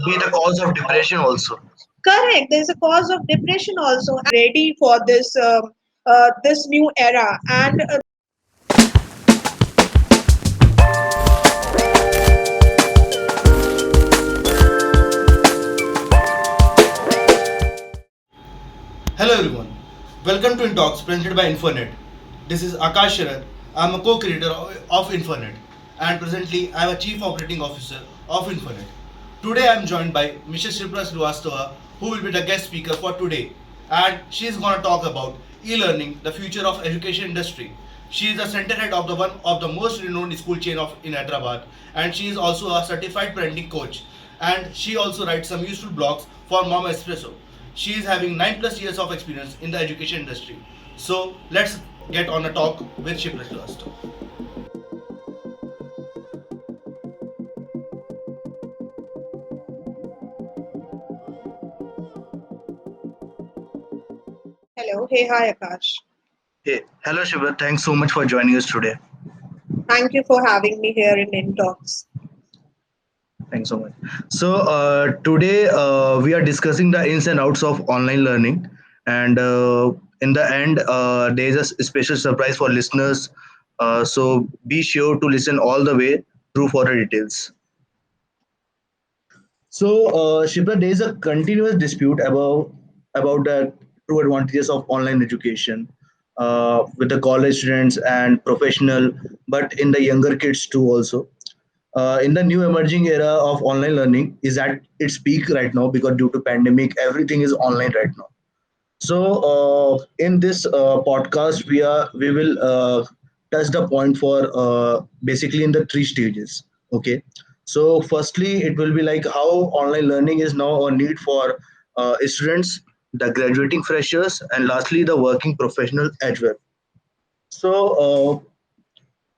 be the cause of depression also. Correct. There's a cause of depression also. Ready for this new era, and Hello everyone, welcome to Intalks presented by Infonet. This is Akash Sharar. I am a co-creator of Infonet and presently I am a Chief Operating Officer of Infonet. Today I am joined by Mrs. Shipra Srivastava who will be the guest speaker for today and she is going to talk about e-learning, the future of education industry. She is the center head of the one of the most renowned school chain of in Hyderabad and she is also a certified parenting coach and she also writes some useful blogs for Mom Espresso. She is having 9 plus years of experience in the education industry. So let's get on a talk with Shipra Srivastava. hello, hey, hi, Akash. Hey, hello Shiva. Thanks so much for joining us today. Thank you for having me here in Intalks. Thanks so much. So today we are discussing the ins and outs of online learning, and in the end, there is a special surprise for listeners. So be sure to listen all the way through for the details. So, Shipra, there is a continuous dispute about the true advantages of online education with the college students and professional, but in the younger kids too also. In the new emerging era of online learning is at its peak right now because due to pandemic everything is online right now. So in this podcast we will touch the point for basically in the three stages. Okay, so firstly it will be like how online learning is now a need for students, the graduating freshers, and lastly the working professional as well. So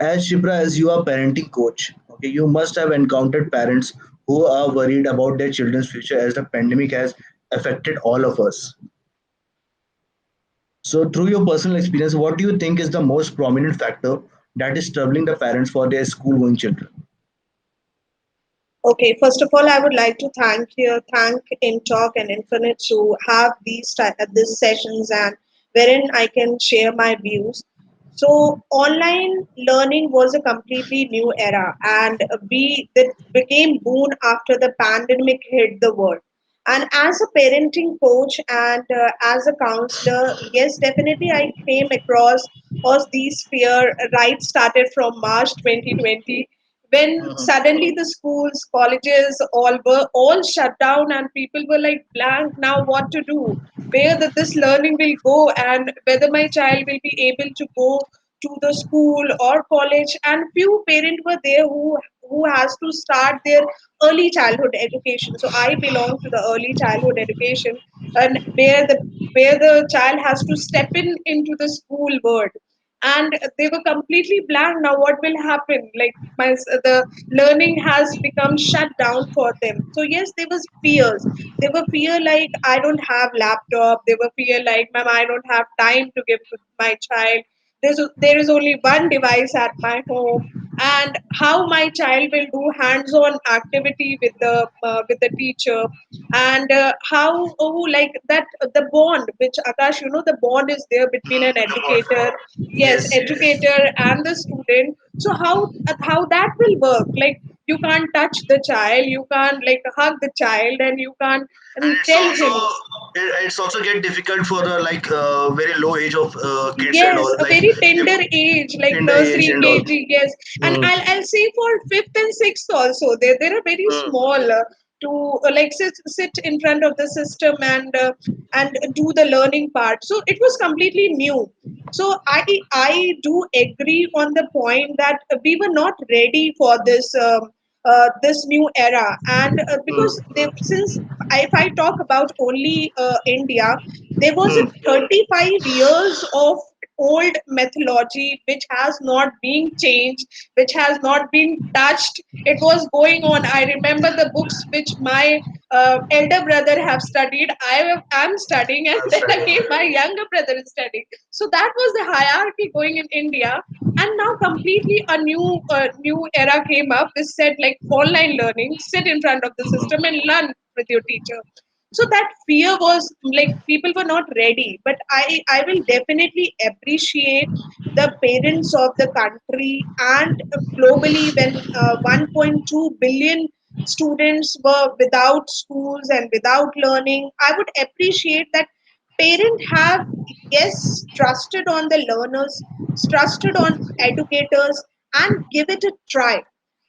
as Shipra, as you are parenting coach, okay, you must have encountered parents who are worried about their children's future as the pandemic has affected all of us. So, through your personal experience, what do you think is the most prominent factor that is troubling the parents for their school-going children? Okay, first of all, I would like to thank InTalk and Infinite to have these sessions and wherein I can share my views. So, online learning was a completely new era, and we that became boon after the pandemic hit the world. And as a parenting coach and as a counselor, yes, definitely I came across was these fear right started from March 2020 when Mhm. suddenly the schools, colleges all were all shut down and people were like blank now what to do, where this learning will go and whether my child will be able to go to the school or college. And few parents were there who has to start their early childhood education. So I belong to the early childhood education, and where the child has to step in into the school world, and they were completely blank now what will happen, like the learning has become shut down for them. So yes, there was fears. They were fear like I don't have laptop. They were fear like ma'am I don't have time to give to my child. There is only one device at my home, and how my child will do hands-on activity with the teacher, and how like that the bond which Akash, the bond is there between an educator, yes, Yes, yes. educator and the student. So how that will work, like you can't touch the child, you can't like hug the child, and you can't And tell him. it's also get difficult for the like very low age of kids and Yes, all a like very if, tender age, like in the age nursery, and all. KG, yes. And Mm, I'll say for fifth and sixth also, they are very mm, small to like sit in front of the system and do the learning part. So it was completely new. So I do agree on the point that we were not ready for this new era, and because since if I talk about only India, there was a mm, 35 years of old methodology which has not been changed, which has not been touched. It was going on. I remember the books which my elder brother have studied. I'm studying, and I'm then studying. again my younger brother is studying. So that was the hierarchy going in India. and now completely a new era came up. This said like online learning, sit in front of the system and learn with your teacher. So that fear was like people were not ready, but I will definitely appreciate the parents of the country and globally when 1.2 billion students were without schools and without learning. I would appreciate that parent have, yes, trusted on the learners, trusted on educators, and give it a try.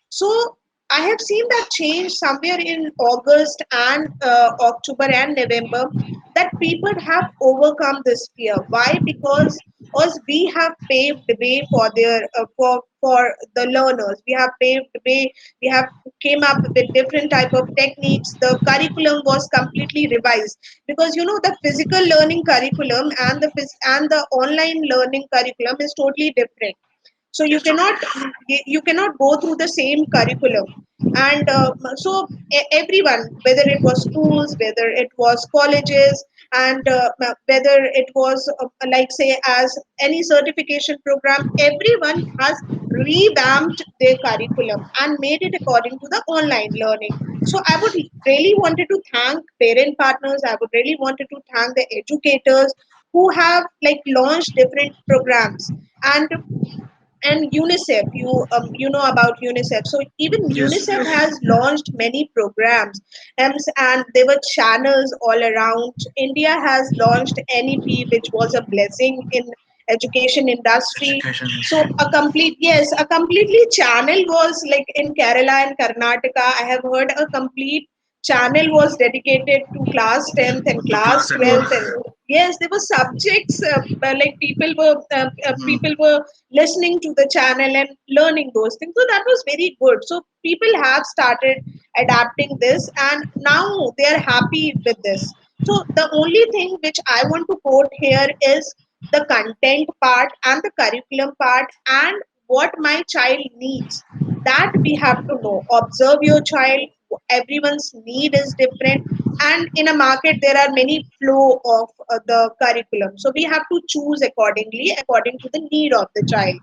So I have seen that change somewhere in August and October and November, that people have overcome this fear. Why? Because us we have paved the way for their for the learners. We have paved the way. We have came up with different type of techniques. The curriculum was completely revised because the physical learning curriculum and the online learning curriculum is totally different. So Yes, totally. you cannot go through the same curriculum. And so everyone, whether it was schools, whether it was colleges, and whether it was like say as any certification program, everyone has revamped their curriculum and made it according to the online learning. So I would really wanted to thank parent partners. I would really wanted to thank the educators who have like launched different programs. And UNICEF, you know about UNICEF. So even Yes, UNICEF yes. has launched many programs, and there were channels all around. India has launched NEP, which was a blessing in education industry. Education So industry. a completely channel was like in Kerala and Karnataka. I have heard a complete channel was dedicated to class 10th and The class class and all. 12th, and yes, there were subjects like Hmm. people were listening to the channel and learning those things. So that was very good. So people have started adapting this, and now they are happy with this. So the only thing which I want to quote here is the content part and the curriculum part and what my child needs. That we have to know. Observe your child. Everyone's need is different, and in a market there are many flow of the curriculum, so we have to choose accordingly according to the need of the child.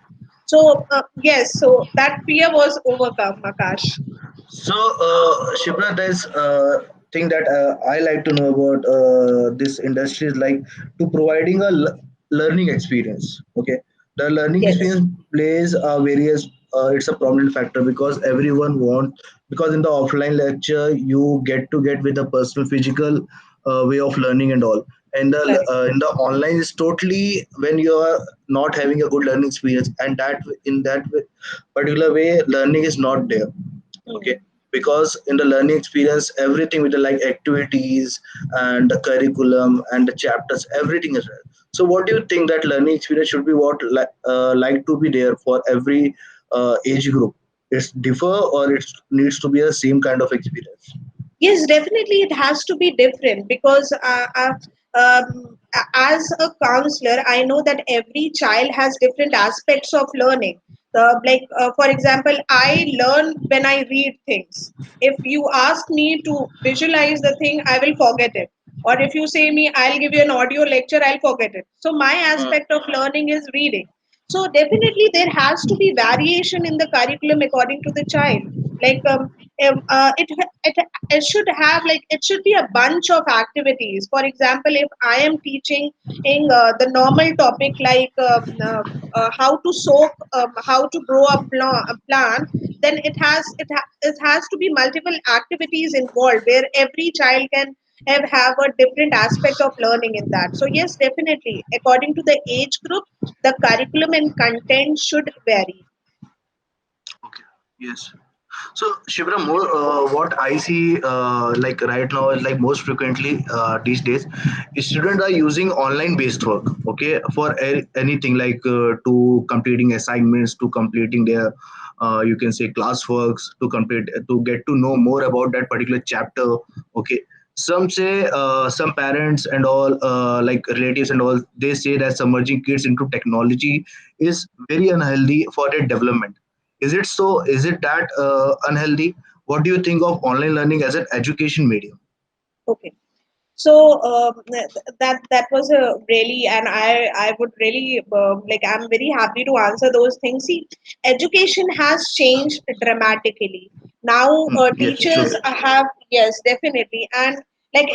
So yes, so that fear was overcome, Akash. So, Shibra, there's thing that I like to know about this industry is like to providing a learning experience. Okay, the learning Yes. experience plays a various. It's a prominent factor because everyone wants, because in the offline lecture you get to get with a personal physical way of learning and all, and Correct. in the online is totally when you are not having a good learning experience, and that in that particular way learning is not there. Okay, Hmm. because in the learning experience everything with the like activities and the curriculum and the chapters, everything is there. So what do you think that learning experience should be what like to be there for every age group? It's differ or it needs to be a same kind of experience? Yes, definitely it has to be different because as a counselor, I know that every child has different aspects of learning. For example, I learn when I read things. If you ask me to visualize the thing, I will forget it. Or if you say me, I'll give you an audio lecture, I'll forget it. So my Mm. aspect of learning is reading. So definitely there has to be variation in the curriculum according to the child. Like it it should have like it should be a bunch of activities. For example, if I am teaching in the normal topic like how to soak, how to grow a plant, then it has to be multiple activities involved where every child can have a different aspect of learning in that. So yes, definitely according to the age group, the curriculum and content should vary. Okay. Yes. So, Shivra, more what I see like right now is like most frequently these days, students are using online based work. Okay, for anything like to completing assignments, to completing their you can say classworks, to complete to get to know more about that particular chapter. Okay, some say some parents and all like relatives and all they say that submerging kids into technology is very unhealthy for their development. Is it so? Is it that unhealthy? What do you think of online learning as an education medium? Okay. So that was a really, and I would really like, I'm very happy to answer those things. See, education has changed dramatically. Now Yes, teachers true. have, yes, definitely, and like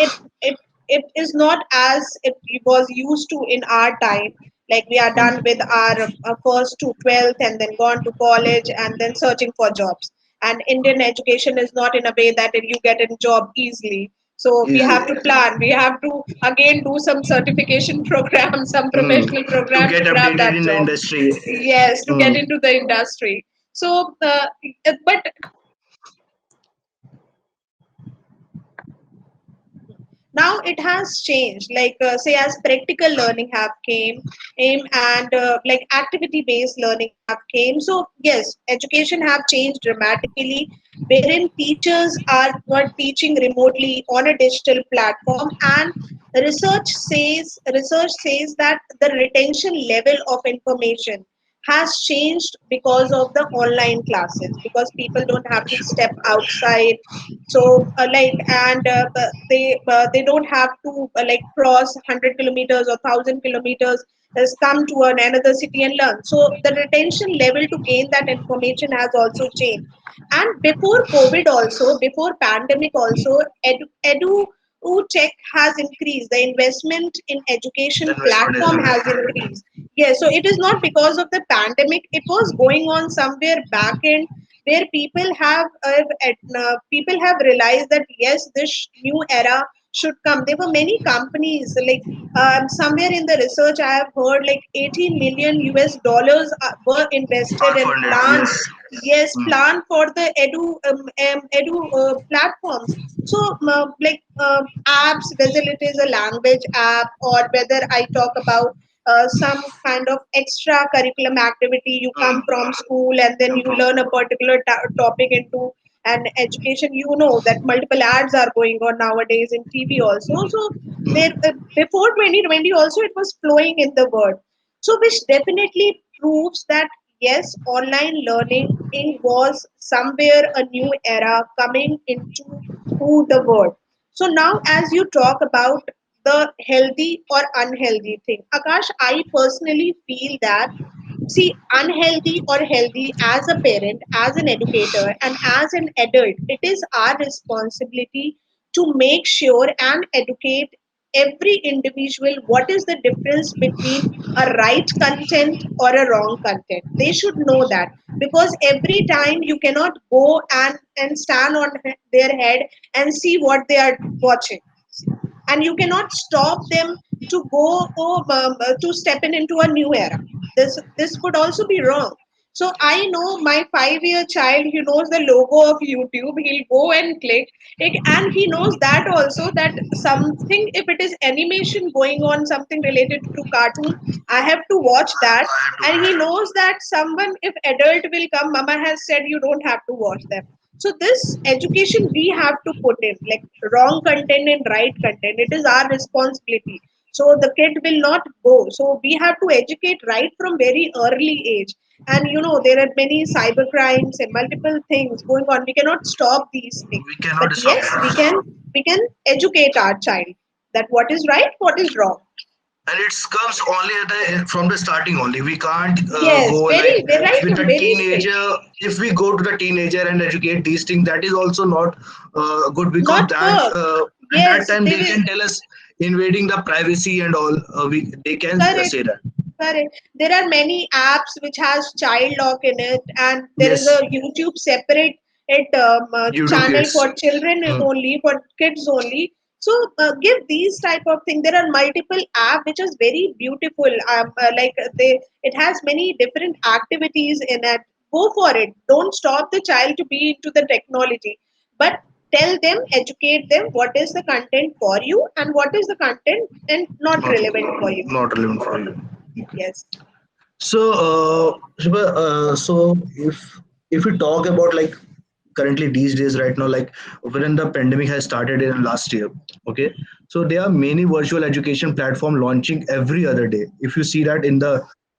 it is not as it was used to in our time. Like we are done with our first to 12th and then gone to college and then searching for jobs. And Indian education is not in a way that you get a job easily. So we have Easily. to plan. We have to again do some certification program, some Mm. professional To program to get grab updated that in the job. industry. Yes, to get Mm. into the industry. So, but now it has changed. Like say, as practical learning have came and like activity based learning have came. So yes, education have changed dramatically, wherein teachers are were teaching remotely on a digital platform, and research says that the retention level of information has changed because of the online classes, because people don't have to step outside. So like, and they don't have to like cross 100 kilometers or 1,000 kilometers, has come to another city and learn. So the retention level to gain that information has also changed. And before COVID also, before pandemic also, tech has increased. The investment in education The investment is platform has high. increased. Yes, so it is not because of the pandemic. It was going on somewhere back end, where people have realized that yes, this new era should come. There were many companies like somewhere in the research I have heard like 18 million US dollars were invested Are in funded. plans. Yes. Yes, Mm. plan for the edu platforms. So like apps, whether it is a language app or whether I talk about some kind of extra curriculum activity, you come Mm. from school and then Come you from learn a particular topic into an education. You know that multiple ads are going on nowadays in TV also. So there before 2020 also it was flowing in the word. So which definitely proves that yes, online learning was somewhere a new era coming into the world. So now, as you talk about the healthy or unhealthy thing, Akash, I personally feel that, see, unhealthy or healthy, as a parent, as an educator, and as an adult, it is our responsibility to make sure and educate every individual what is the difference between a right content or a wrong content. They should know that, because every time you cannot go and stand on their head and see what they are watching, and you cannot stop them to to step into a new era. This could also be wrong. So I know my 5-year child, he knows the logo of YouTube, he'll go and click it, and he knows that also, that something, if it is animation going on, something related to cartoon, I have to watch that. I have to And he watch. knows that someone, if adult will come, mama has said you don't have to watch them. So this education we have to put in, like wrong content and right content. It is our responsibility. So the kid will not go. So we have to educate right from very early age. And there are many cyber crimes and multiple things going on. We cannot stop these things. We But cannot stop yes, we can educate our child that what is right, what is wrong. and it comes only from the starting only. We can't Yes, go like very, very right with from a very teenager. stage. If we go to the teenager and educate these things, that is also not good, because Not that work. at that Yes, time they they will. can tell us invading the privacy and all. They can Correct. say that. Correct. There are many apps which has child lock in it, and there is Yes, a YouTube separate YouTube channel kids. for children Mm. only, for kids only. So give these type of thing. There are multiple app which is very beautiful. Like it has many different activities in it. Go for it. Don't stop the child to be into the technology, but tell them, educate them what is the content for you and what is the content and not Not relevant for you. not relevant for you. Okay. Yes. So, Shiva, so if we talk about like currently these days right now, like when the pandemic has started in last year, okay, so there are many virtual education platform launching every other day. If you see that in the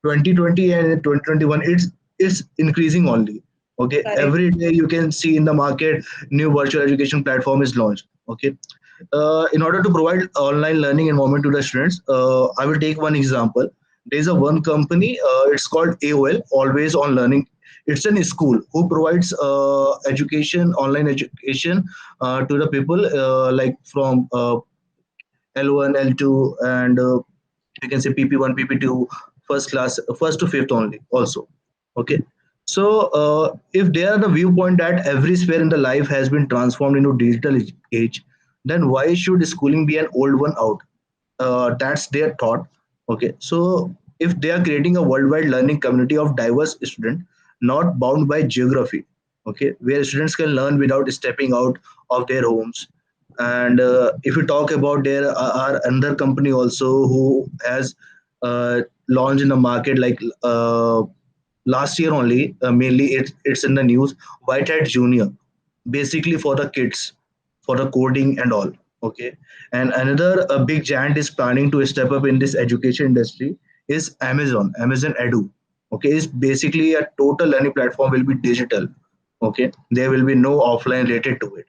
2020 and 2021, it's increasing only. Okay, Correct. every day you can see in the market new virtual education platform is launched. Okay, In order to provide online learning environment to the students, I will take one example. There is a one company, it's called AOL, Always On Learning. It's an school who provides education, online education to the people, like from L1, L2, and you can say PP1, PP2, first class, first to fifth only also. Okay. So if they are the viewpoint that every sphere in the life has been transformed into digital age, then why should schooling be an old one out? That's their thought. Okay. So if they are creating a worldwide learning community of diverse students, not bound by geography, okay, where students can learn without stepping out of their homes. And if you talk about there are another company also who has launched in the market like last year only, mainly it's in the news, Whitehead Junior, basically for the kids, for the coding and all. Okay. And another big giant is planning to step up in this education industry is Amazon Edu. Okay, is basically a total learning platform, will be digital. Okay, there will be no offline related to it.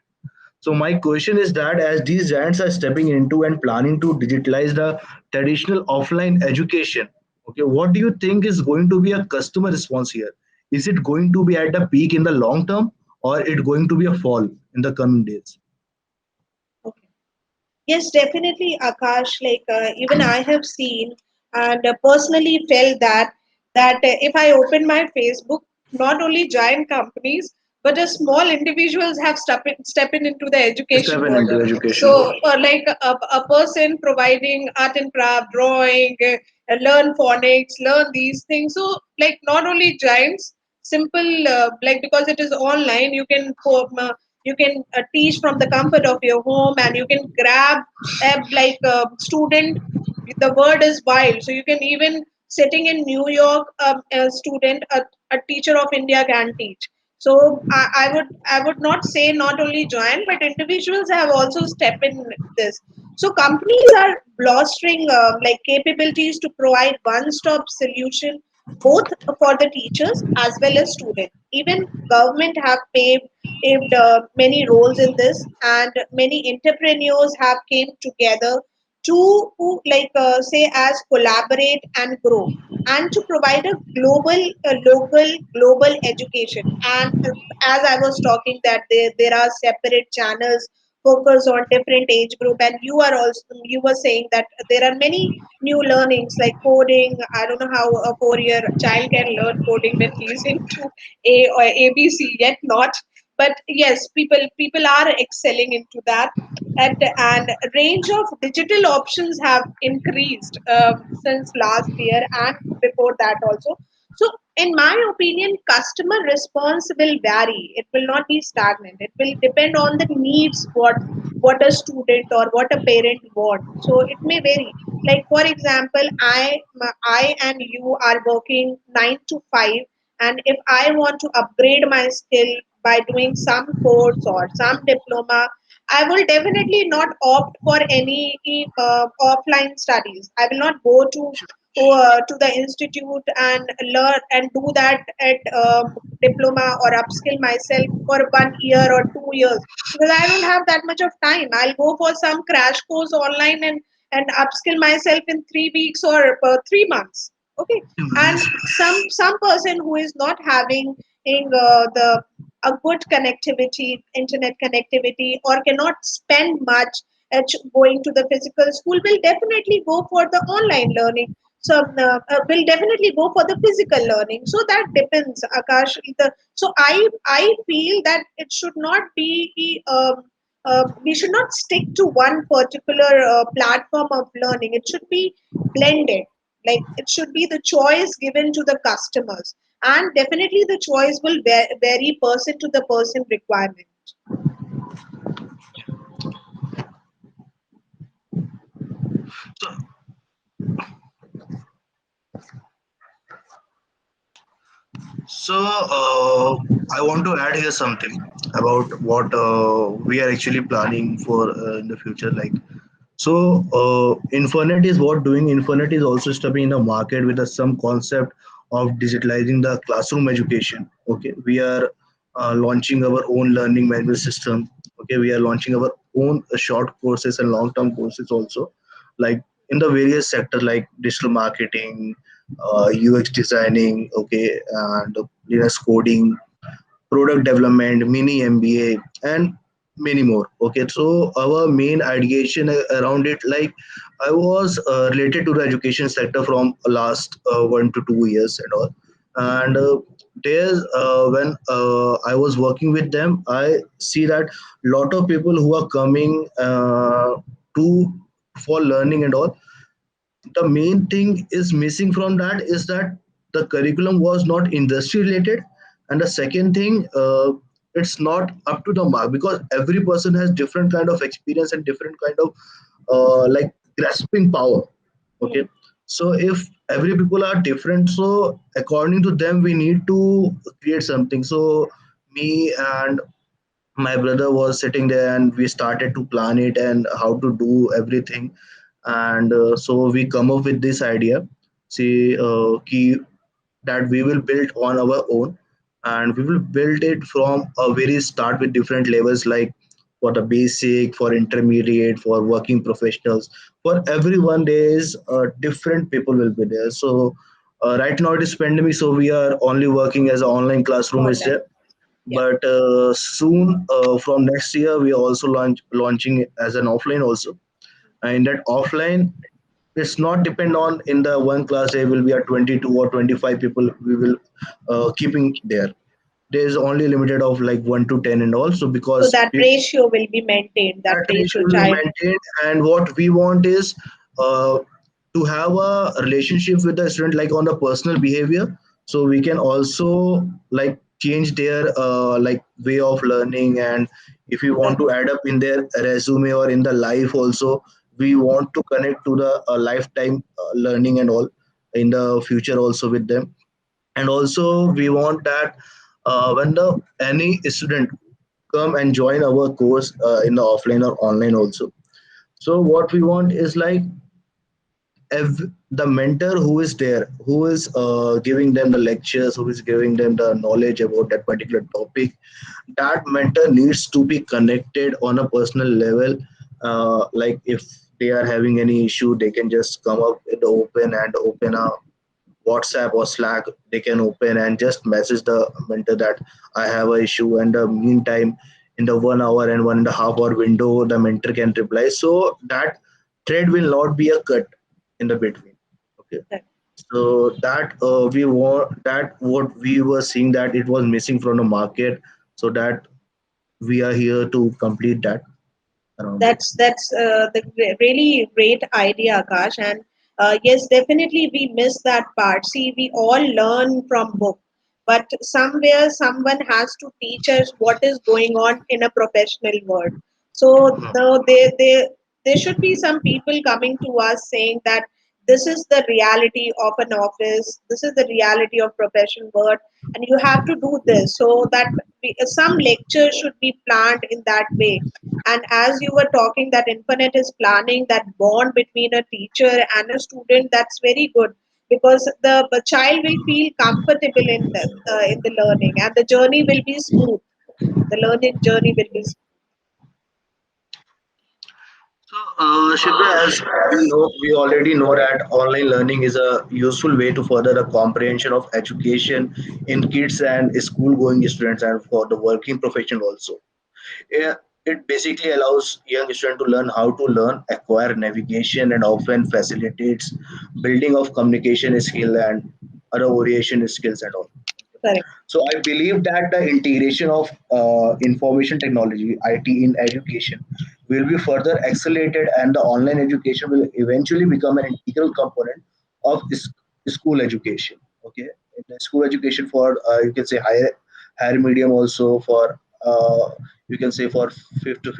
So my question is that as these giants are stepping into and planning to digitalize the traditional offline education, okay, what do you think is going to be a customer response here? Is it going to be at the peak in the long term, or it going to be a fall in the coming days? Okay. Yes, definitely, Akash. Like even I have seen and personally felt that if I open my Facebook, not only giant companies but small individuals have stepping into the education Stepping world. into education So, world. like a person providing art and craft, drawing, learn phonics, learn these things. So, like not only giants, simple like because it is online, you can teach from the comfort of your home, and you can grab like a student. The word is wild, so you can even sitting in New York, a student, a teacher of India can teach. So I would not say not only join, but individuals have also stepped in this. So companies are blostering like capabilities to provide one-stop solution both for the teachers as well as students. Even government have paved many roles in this, and many entrepreneurs have came together to like say as collaborate and grow and to provide a local global education. And as I was talking that there are separate channels focus on different age group, and you were saying that there are many new learnings like coding. I don't know how a 4 year child can learn coding when he's into a or ABC yet not, but yes, people are excelling into that. And range of digital options have increased since last year and before that also. So in my opinion, customer response will vary. It will not be stagnant. It will depend on the needs, what a student or what a parent want. So it may vary. Like for example, I and you are working 9 to 5, and if I want to upgrade my skill by doing some course or some diploma, I will definitely not opt for any offline studies. I will not go to the institute and learn and do that at diploma or upskill myself for 1 year or 2 years, because I don't have that much of time. I'll go for some crash course online and upskill myself in 3 weeks or 3 months. Okay, and some person who is not having the a good connectivity, internet connectivity, or cannot spend much at going to the physical school will definitely go for the online learning. So will definitely go for the physical learning. So that depends, Akash. So I feel that it should not be we should not stick to one particular platform of learning. It should be blended. Like it should be the choice given to the customers, and definitely the choice will vary person to the person requirement. So I want to add here something about what we are actually planning for in the future. Like, so Infernet is what doing. Infernet is also stepping in the market with some concept of digitalizing the classroom education. Okay, we are launching our own learning management system. Okay, we are launching our own short courses and long term courses also, like in the various sector like digital marketing, UX designing, okay, and Linux coding, product development, mini MBA, and many more. Okay, so our main ideation around it, like I was related to the education sector from last 1 to 2 years and all, and there's when I was working with them, I see that lot of people who are coming to for learning and all, the main thing is missing from that is that the curriculum was not industry related, and the second thing, it's not up to the mark because every person has different kind of experience and different kind of like grasping power. Okay, Hmm. so if every people are different, so according to them we need to create something. So me and my brother was sitting there and we started to plan it and how to do everything, and so we come up with this idea, see, that we will build on our own, and we will build it from a very start with different levels, like for the basic, for intermediate, for working professionals, for everyone there is different people will be there. So right now it is pandemic, so we are only working as an online classroom is Online. there, Yeah. but soon from next year we are also launching it as an offline also. And that offline, it's not depend on in the one class there will be a 22 or 25 people we will keeping there. There is only limited of like 1 to 10 and also So because that ratio will be maintained, that that ratio ratio will be child. maintained, and what we want is uh, to have a relationship with the student like on the personal behavior, so we can also like change their like way of learning, and if we want Correct. to add up in their resume or in the life also, we want to connect to the lifetime learning and all in the future also with them. And also we want that when the any student come and join our course in the offline or online also, so what we want is like the mentor who is there, who is giving them the lectures, who is giving them the knowledge about that particular topic, that mentor needs to be connected on a personal level. Like if they are having any issue, they can just come up with the open and open a WhatsApp or Slack, they can open and just message the mentor that I have a issue. And the meantime, in the 1 hour and 1.5 hour window, the mentor can reply. So that thread will not be a cut in the between. Okay. Correct. So that we want that what we were seeing that it was missing from the market. So that we are here to complete that around it. That's the really great idea, Akash. And yes, definitely we miss that part. See, we all learn from book, but somewhere someone has to teach us what is going on in a professional world. So there should be some people coming to us saying that this is the reality of an office, this is the reality of professional world, and you have to do this. So that some lectures should be planned in that way. And as you were talking, that Infinite is planning that bond between a teacher and a student. That's very good because the child will feel comfortable in the learning, and the journey will be smooth. The learning journey will be smooth. So, Shivra, as we already know that online learning is a useful way to further the comprehension of education in kids and school-going students and for the working professional also. Yeah, it basically allows young students to learn how to learn, acquire navigation, and often facilitates building of communication skill and other orientation skills and all. Correct. So I believe that the integration of information technology (IT) in education will be further accelerated, and the online education will eventually become an integral component of school education. Okay, in the school education for you can say higher medium also for you can say for fifth to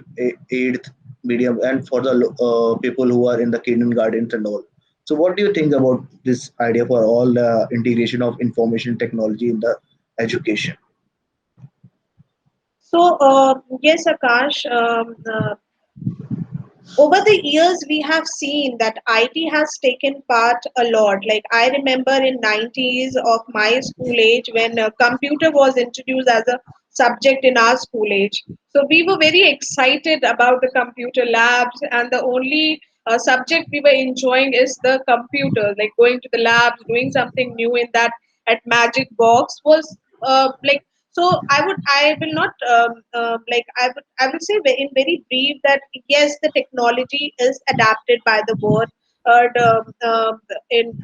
eighth medium, and for the people who are in the kindergartens and all. So what do you think about this idea for all the integration of information technology in the education? So yes, Akash. Over the years we have seen that IT has taken part a lot. Like I remember in 90s of my school age when a computer was introduced as a subject in our school age. So we were very excited about the computer labs, and the only subject we were enjoying is the computer, like going to the labs, doing something new in that at Magic Box was like. So I will not I will say in very brief that yes, the technology is adapted by the world,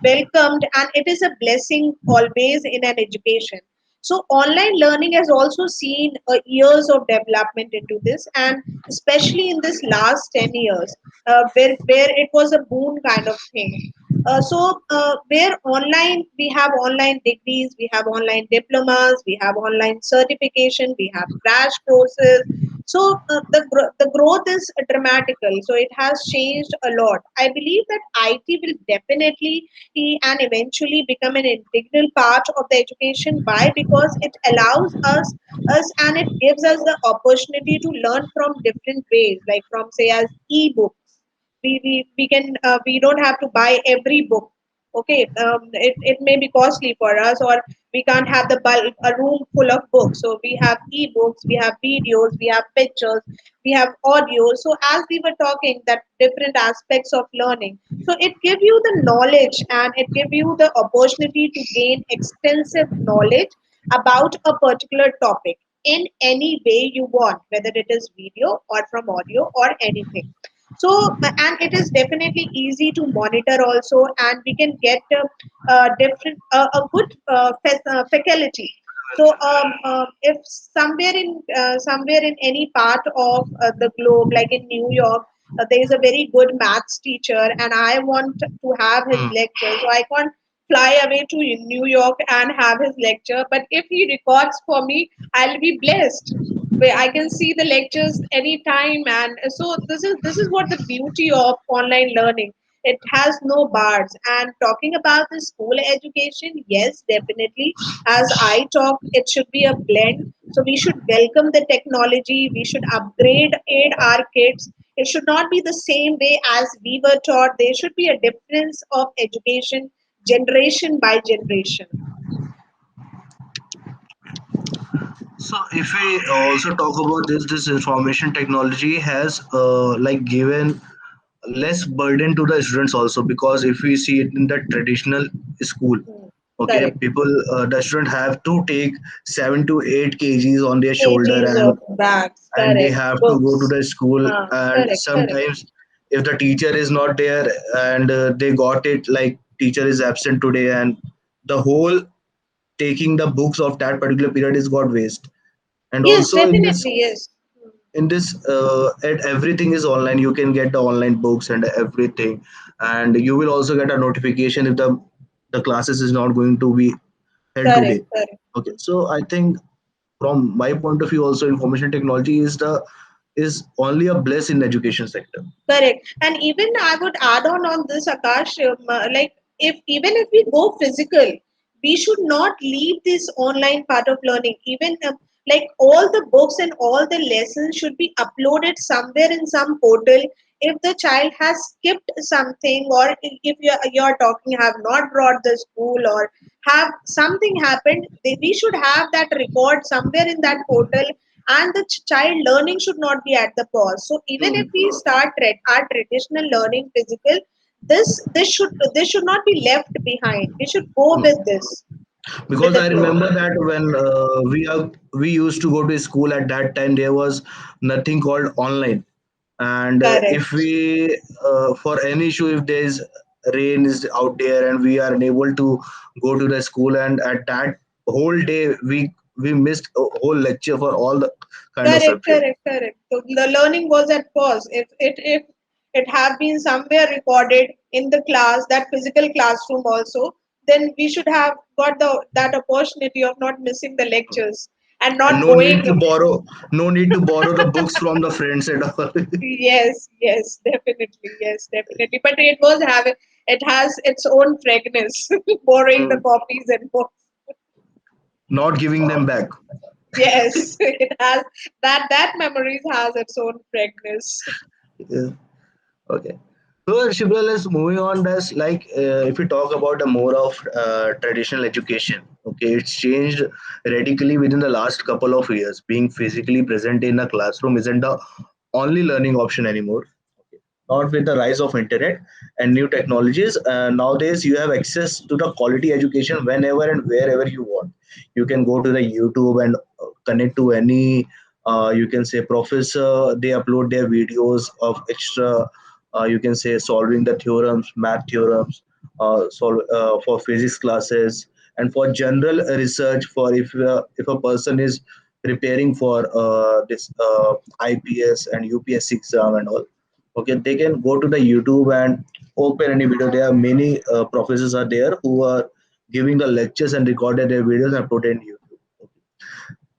welcomed, and it is a blessing always in an education. So online learning has also seen years of development into this, and especially in this last 10 years, where it was a boom kind of thing. Where online, we have online degrees, we have online diplomas, we have online certification, we have crash courses. So the growth is dramatical. So it has changed a lot. I believe that IT will definitely and eventually become an integral part of the education. Why? Because it allows us and it gives us the opportunity to learn from different ways, like from say as ebooks. We can we don't have to buy every book. Okay, it may be costly for us, or we can't have the bulk a room full of books. So we have ebooks, we have videos, we have pictures, we have audio. So as we were talking, that different aspects of learning, so it give you the knowledge, and it give you the opportunity to gain extensive knowledge about a particular topic in any way you want, whether it is video or from audio or anything. So and it is definitely easy to monitor also, and we can get different a good faculty. So if somewhere in any part of the globe, like in New York, there is a very good maths teacher, and I want to have his Hmm. lecture, so I can't fly away to New York and have his lecture. But if he records for me, I'll be blessed, where I can see the lectures anytime. And so this is what the beauty of online learning. It has no bars. And talking about the school education, yes, definitely. As I talk, it should be a blend. So we should welcome the technology. We should upgrade aid our kids. It should not be the same way as we were taught. There should be a difference of education generation by generation. So if we also talk about this information technology has like given less burden to the students also, because if we see it in the traditional school, Hmm. okay, Correct. people the student have to take 7 to 8 kgs on their shoulder, Kgs of bags. and they Correct. have to go to Books. the school, and Correct. Correct. sometimes if the teacher is not there and they got it like teacher is absent today, and the whole taking the books of that particular period is got waste. And Yes, also definitely. Yes. in this everything is online, you can get the online books and everything, and you will also get a notification if the classes is not going to be held today. Correct. Correct. Okay, so I think from my point of view also, information technology is only a bless in education sector. Correct. And even I would add on this, Akash, like if even if we go physical, we should not leave this online part of learning. Even like all the books and all the lessons should be uploaded somewhere in some portal. If the child has skipped something, or if you're talking have not brought the school, or have something happened, we should have that record somewhere in that portal, and the child learning should not be at the pause. So even if No, we start our traditional learning physical, this should not be left behind. We should go no. with this, with Because the I flow. remember that when we used to go to school at that time, there was nothing called online. And if Correct. we for any issue, if there is rain is out there and we are unable to go to the school, and at that whole day we missed a whole lecture for all the kind of Correct, subject. correct, correct. So the learning was at pause. If it have been somewhere recorded in the class, that physical classroom also, then we should have got the that opportunity of not missing the lectures and And not going. no need to borrow the books from the friends at all. Yes, yes, definitely, yes, definitely. But it has its own fragrance, borrowing the Mm, copies and books. not giving them back. Yes, it has that memories has its own fragrance. Yeah. Okay. So, Shibra, let's moving on. That's like if we talk about the more of traditional education, okay, it's changed radically within the last couple of years. Being physically present in a classroom isn't the only learning option anymore. Not with the rise of internet and new technologies. Nowadays, you have access to the quality education whenever and wherever you want. You can go to the YouTube and connect to any, you can say, professor. They upload their videos of extra, you can say, solving the theorems, math theorems, for physics classes, and for general research. For if a person is preparing for this IPS and UPSC exam and all, okay, they can go to the YouTube and open any video. There are many professors are there who are giving the lectures and recorded their videos and put in YouTube.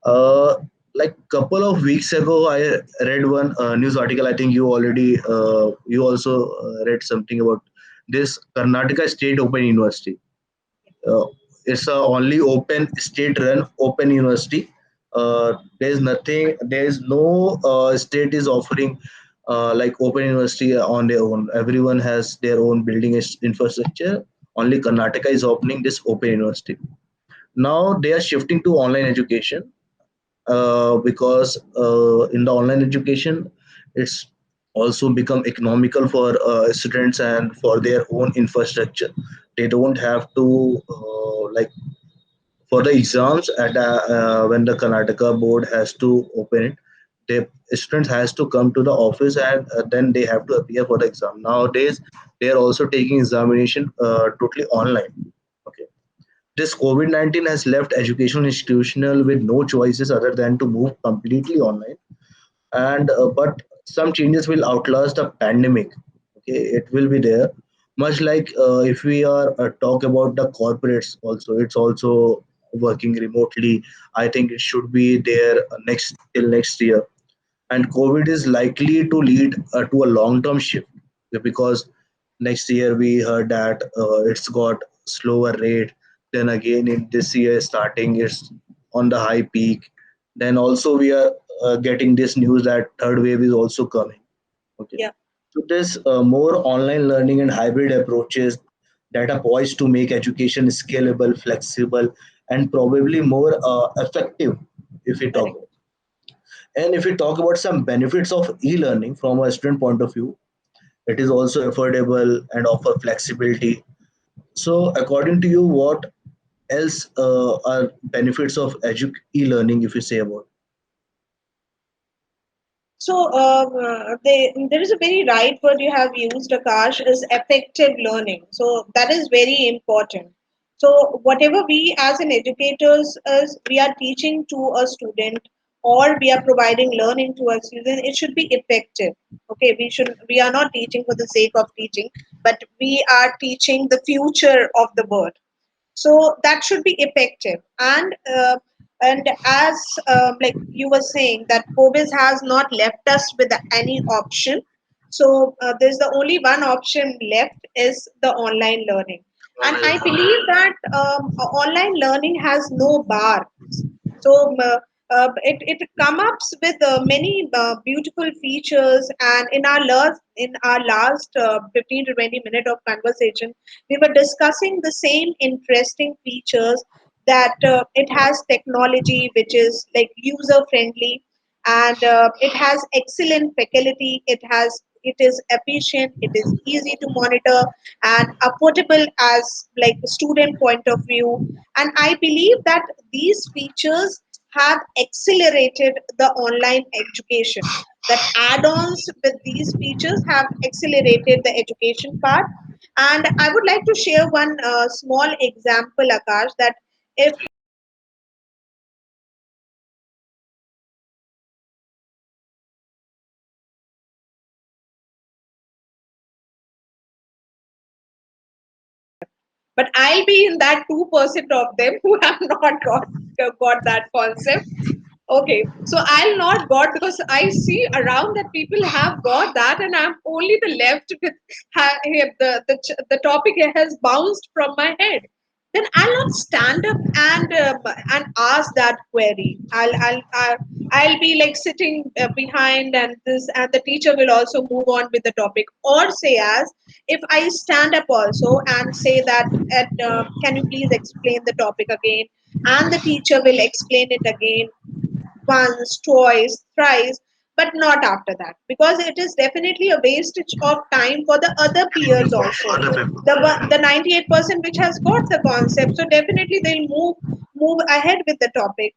uh, like couple of weeks ago, I read one news article. I think you already you also read something about this Karnataka State Open University. uh, it's a only open state run open university. There is nothing. There is no state is offering like open university on their own. Everyone has their own building infrastructure. Only Karnataka is opening this open university. Now they are shifting to online education because in the online education, it's also become economical for students and for their own infrastructure. They don't have to like for the exams at when the Karnataka board has to open it, the students has to come to the office and then they have to appear for the exam. Nowadays, they are also taking examination totally online. Okay, this COVID 19 has left educational institutional with no choices other than to move completely online. And but some changes will outlast the pandemic. Okay, it will be there. Much like if we are talk about the corporates, also it's also working remotely. I think it should be there next till next year. And COVID is likely to lead to a long term shift, because next year we heard that it's got slower rate. Then again in this year starting it's on the high peak. Then also we are getting this news that third wave is also coming. Okay, Yeah. so there's more online learning and hybrid approaches that are poised to make education scalable, flexible, and probably more effective if we talk Correct. about. And if we talk about some benefits of e-learning from a student point of view, it is also affordable and offer flexibility. So, according to you, what else are benefits of e-learning if you say about? So there is a very right word you have used, Akash, is effective learning. So that is very important. So whatever we as an educators is we are teaching to a student or we are providing learning to a student, it should be effective. Okay, we are not teaching for the sake of teaching, but we are teaching the future of the world. So that should be effective. And as like you were saying that COVID has not left us with any option. So there's the only one option left is the online learning. And I believe that online learning has no bars. So it come up with many beautiful features. And in our last 15 to 20 minute of conversation, we were discussing the same interesting features, that it has technology which is like user friendly, and it has excellent faculty. It is efficient, it is easy to monitor, and affordable as like student point of view. And I believe that these features have accelerated the online education. That add-ons with these features have accelerated the education part. And I would like to share one small example, Akash, that if but I'll be in that 2% of them who have not got that concept. Okay, so I'll not got, because I see around that people have got that, and I'm only the left with the topic has bounced from my head. then I'll not stand up and ask that query. I'll be like sitting behind, and the teacher will also move on with the topic. Or say as if I stand up also and say that, can you please explain the topic again? And the teacher will explain it again once, twice, thrice, but not after that, because it is definitely a wastage of time for the other peers also. Other people. The 98% which has got the concept, so definitely they'll move ahead with the topic.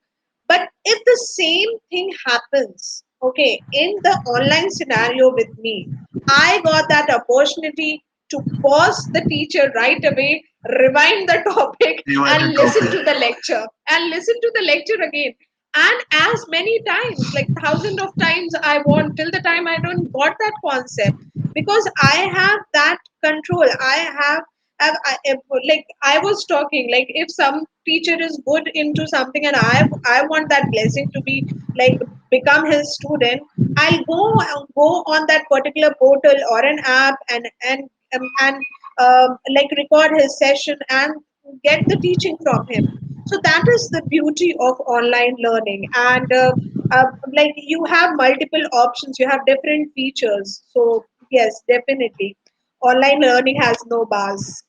But if the same thing happens, okay, in the online scenario with me, I got that opportunity to pause the teacher right away, rewind the topic, Rewind the and listen topic. to the lecture, and listen to the lecture again, and as many times, like thousand of times I want, till the time I don't got that concept, because I have that control. Like I was talking, like if some teacher is good into something and I want that blessing to be like become his student, I'll go on that particular portal or an app, and like record his session and get the teaching from him. So that is the beauty of online learning. And like you have multiple options, you have different features. So yes, definitely online learning has no bars.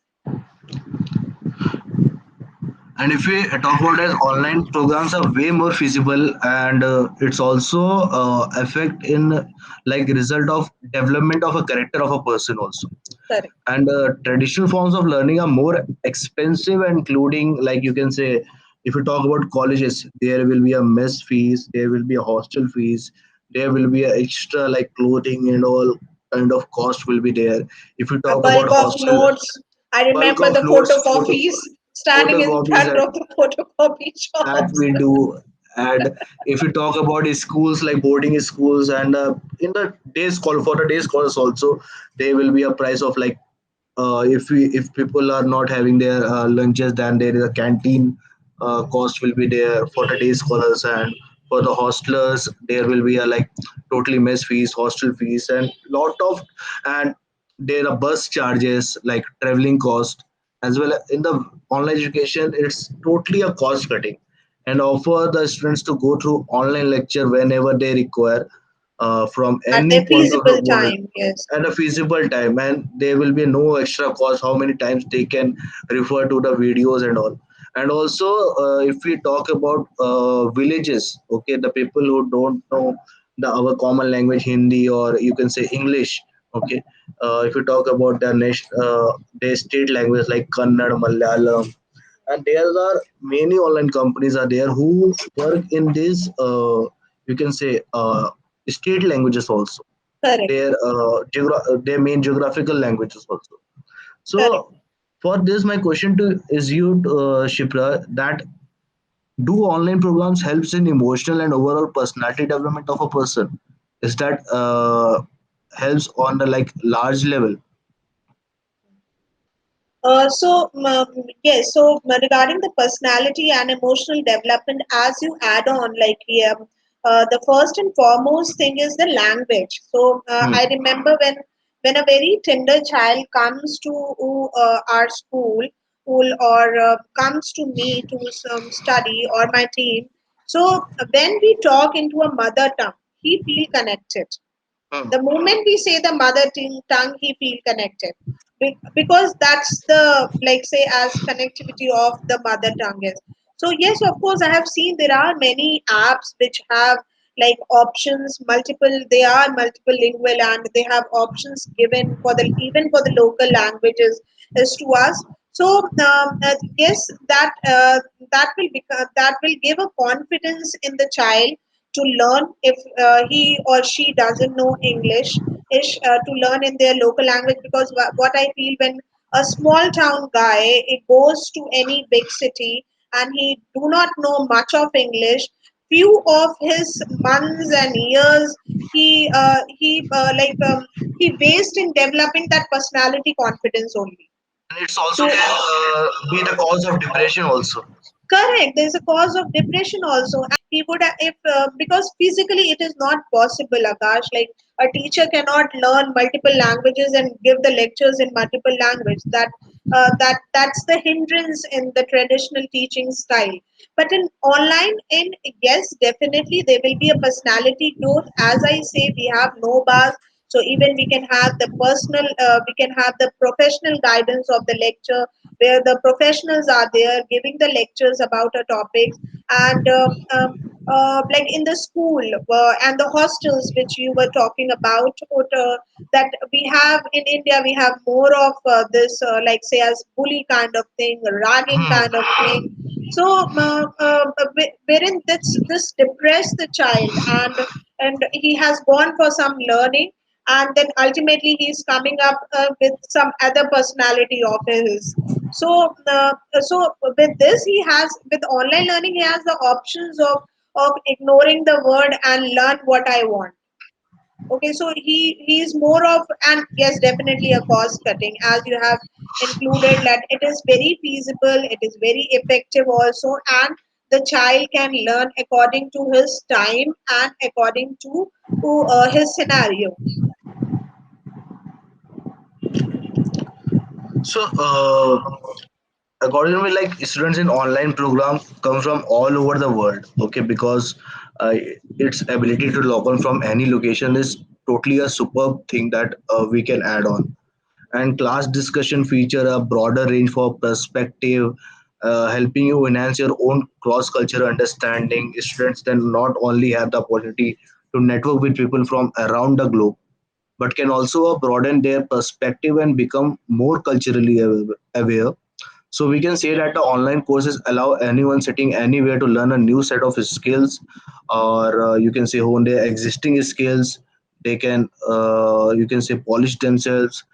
And if we talk about as online programs are way more feasible, and it's also affect in like result of development of a character of a person also. Correct. And traditional forms of learning are more expensive, including like you can say, if you talk about colleges, there will be a mess fees, there will be a hostel fees, there will be a extra like clothing and all kind of cost will be there. If you A talk about bulk of hostel, notes. I bulk remember of the notes, photocopies, standing in photocopies front of the photocopy that shops. we do. And if you talk about schools like boarding schools, and in the days call for the days scholars also, there will be a price of like if people are not having their lunches, then there is a canteen cost will be there for the day scholars. And for the hostlers there will be a like totally mess fees, hostel fees, and lot of, and there are bus charges like traveling cost as well. In the online education it's totally a cost cutting, and offer the students to go through online lecture whenever they require, from At any their point of the feasible world time, yes. at a feasible time, and there will be no extra cost how many times they can refer to the videos and all. And also if we talk about villages, okay, the people who don't know the our common language Hindi, or you can say English, okay, if you talk about their state language like Kannada, Malayalam, and there are many online companies are there who work in these you can say state languages also, Correct. their main geographical languages also. So Correct. for this, my question to is you, Shipra, that do online programs helps in emotional and overall personality development of a person? Is that helps on the like large level? Yes, so regarding the personality and emotional development, as you add on, like the first and foremost thing is the language. So Hmm. I remember when a very tender child comes to our school or comes to me to some study or my team. So when we talk into a mother tongue, he feel connected. Hmm. The moment we say the mother tongue, he feel connected. Because that's the, like say, as connectivity of the mother tongue is. So yes, of course, I have seen there are many apps which have like options multiple, they are multiple lingual, and they have options given for the even for the local languages as to us. So yes, that will become, that will give a confidence in the child to learn if he or she doesn't know English, is to learn in their local language. Because what I feel, when a small town guy, it goes to any big city and he do not know much of English, few of his months and years he based in developing that personality confidence only. And it's also To can be the cause of depression also. Correct. There's a cause of depression also. And he would, if because physically it is not possible, Akash. Like a teacher cannot learn multiple languages and give the lectures in multiple language. that's the hindrance in the traditional teaching style. But in online, in yes, definitely there will be a personality growth. As I say, we have no bars, so even we can have the personal, we can have the professional guidance of the lecture, where the professionals are there giving the lectures about a topic. And like in the school and the hostels which you were talking about, that we have in India, we have more of this, like say as bully kind of thing, ragging kind of thing. So wherein this depressed the child, and he has gone for some learning, and then ultimately he's coming up with some other personality of his. So with this, he has, with online learning, he has the options of ignoring the word and learn what I want. Okay, so he's more of, and yes, definitely a cost cutting, as you have included, that it is very feasible, it is very effective also, and the child can learn according to his time and according to his scenario. So, according to me, like students in online program come from all over the world. Okay, because uh, its ability to log on from any location is totally a superb thing that we can add on. And class discussion feature a broader range for perspective, helping you enhance your own cross cultural understanding. Students then not only have the opportunity to network with people from around the globe, but can also broaden their perspective and become more culturally aware. So we can say that the online courses allow anyone sitting anywhere to learn a new set of skills, or you can say hone their existing skills. They can, you can say, polish themselves.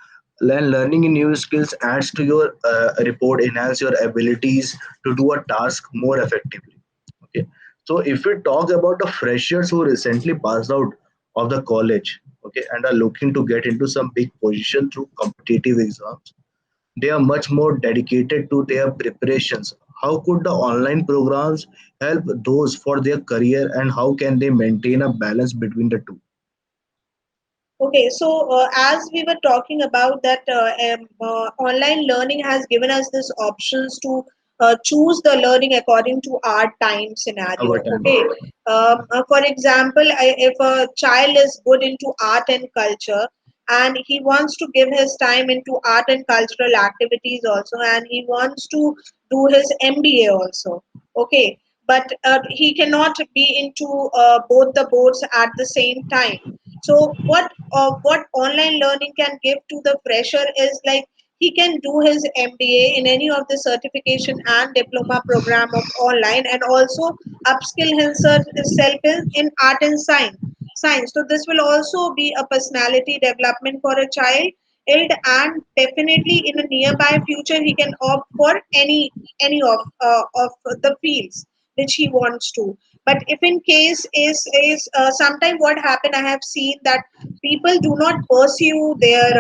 Learning new skills adds to your report, enhance your abilities to do a task more effectively. Okay, so if we talk about the freshers who recently passed out of the college, okay, and are looking to get into some big position through competitive exams, they are much more dedicated to their preparations. How could the online programs help those for their career, and how can they maintain a balance between the two? Okay, so as we were talking about that, online learning has given us this options to choose the learning according to our time Our scenario. time. Okay, for example, if a child is good into art and culture, and he wants to give his time into art and cultural activities also, and he wants to do his MBA also. Okay, but he cannot be into both the boards at the same time. So what online learning can give to the fresher is like he can do his MBA in any of the certification and diploma program of online, and also upskill himself in art and science. So this will also be a personality development for a child, and definitely in a nearby future he can opt for any of the fields which he wants to. But if in case is sometime what happen, I have seen that people do not pursue their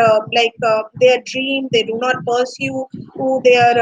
their dream, they do not pursue their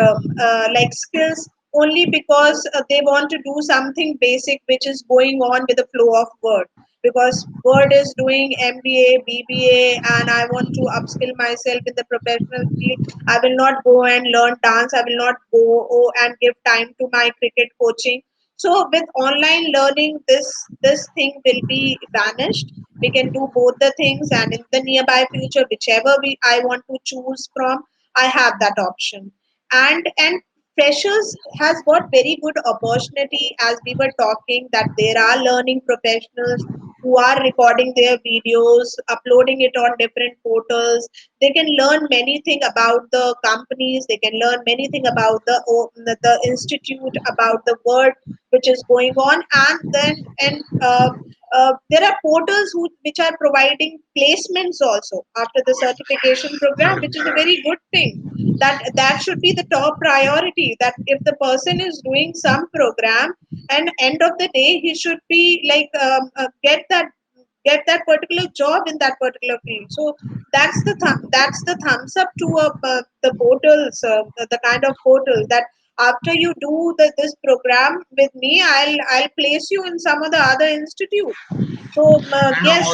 like skills, only because they want to do something basic which is going on with the flow of word, because word is doing MBA, BBA, and I want to upskill myself in the professional field. I will not go and learn dance, I will not go and give time to my cricket coaching. So with online learning, this thing will be vanished. We can do both the things, and in the nearby future, whichever we I want to choose from, I have that option. And freshers has got very good opportunity, as we were talking, that there are learning professionals who are recording their videos, uploading it on different portals. They can learn many things about the companies, they can learn many things about the institute, about the world which is going on. And then and there are portals which are providing placements also after the certification program, which is a very good thing. That should be the top priority, that if the person is doing some program, and end of the day he should be like get that particular job in that particular field. So that's the thumbs up to the portals, the kind of portal that after you do this program with me, I'll place you in some of the other institute. So and yes,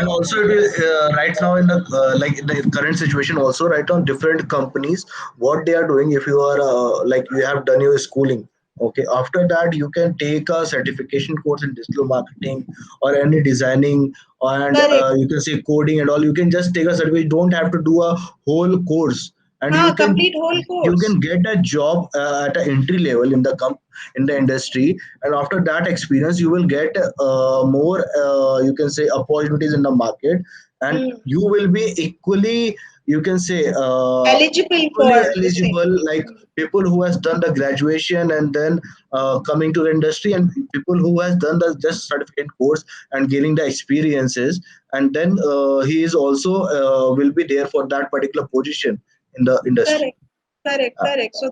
also it is right now in the like in the current situation also right now different companies what they are doing if you are like you have done your schooling, okay, after that you can take a certification course in digital marketing or any designing, and correct. you can say coding and all, you can just take a certificate, you don't have to do a whole course, and Complete whole you course. can get a job at an entry level in the in the industry, and after that experience you will get more you can say opportunities in the market, and Hmm. you will be equally you can say Eligible equally for this thing. eligible like people who has done the graduation and then coming to the industry, and people who has done the just certificate course and gaining the experiences, and then he is also will be there for that particular position in the industry. Correct, correct, Uh, correct. So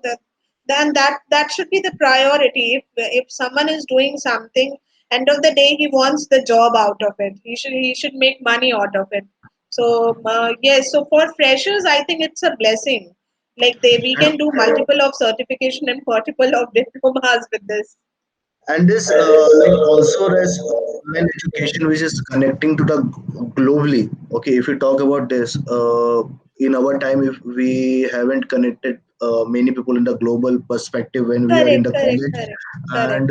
then that should be the priority. If someone is doing something, end of the day he wants the job out of it. He should make money out of it. So yes, so for freshers, I think it's a blessing. Like we and can do multiple of certification and multiple of diplomas with this. and this like also there's online education which is connecting to the globally, okay, if we talk about this in our time if we haven't connected many people in the global perspective when we are in Correct, the correct, college, correct, correct. and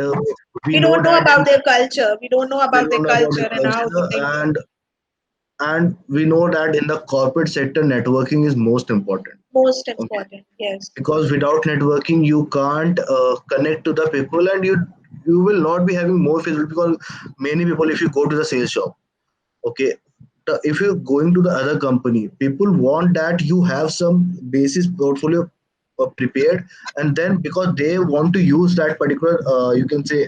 we We know don't know that about their culture. We don't know we about their don't know about the culture and how the culture, things are. and we know that in the corporate sector networking is most important, Most okay, important, yes. because without networking you can't connect to the people, and you will not be having more feasible because many people if you go to the sales shop, okay, if you're going to the other company people want that you have some basis portfolio prepared, and then because they want to use that particular you can say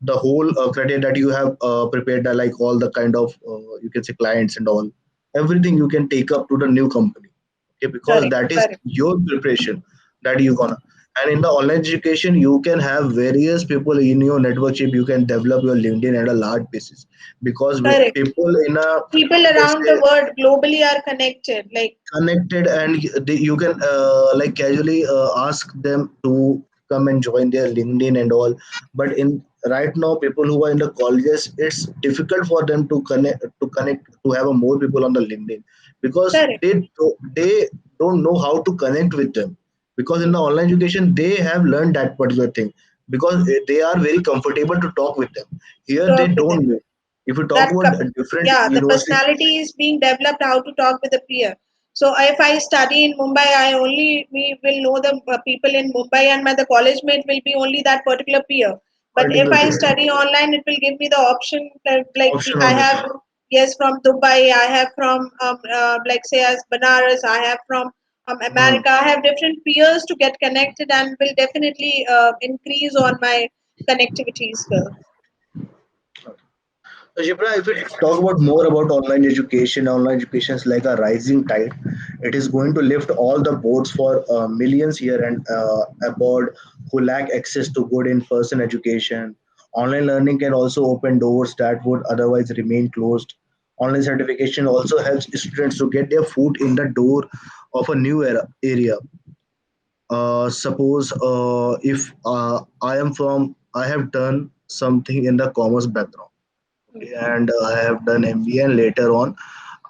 the whole criteria that you have prepared like all the kind of you can say clients and all, everything you can take up to the new company, okay, because Correct, that is correct. your preparation that you gonna, and in the online education you can have various people in your networkship, you can develop your LinkedIn at a large basis because Correct. people in a People you can around the say world globally are connected. Like, connected, and you can like casually ask them to come and join their LinkedIn and all, but in right now people who are in the colleges it's difficult for them to connect to have a more people on the LinkedIn because correct, they don't know how to connect with them, because in the online education they have learned that particular thing because they are very comfortable to talk with them, here they talk with them. don't know. If you talk That, about different yeah, the universities, personality is being developed how to talk with a peer. So if I study in Mumbai, I only we will know the people in Mumbai, and the college mate will be only that particular peer. But if particular I people, study online, it will give me the option that, like, option I on the have, side. yes, from Dubai, I have from like say as Banaras, I have from Hmm. America. I have different peers to get connected, and will definitely increase on my connectivity skill. So, Shipra, if we talk about more about online education is like a rising tide. It is going to lift all the boats for millions here and abroad who lack access to good in-person education. Online learning can also open doors that would otherwise remain closed. Online certification also helps students to get their foot in the door of a new area. Suppose if I have done something in the commerce background, okay, and I have done MBA, and later on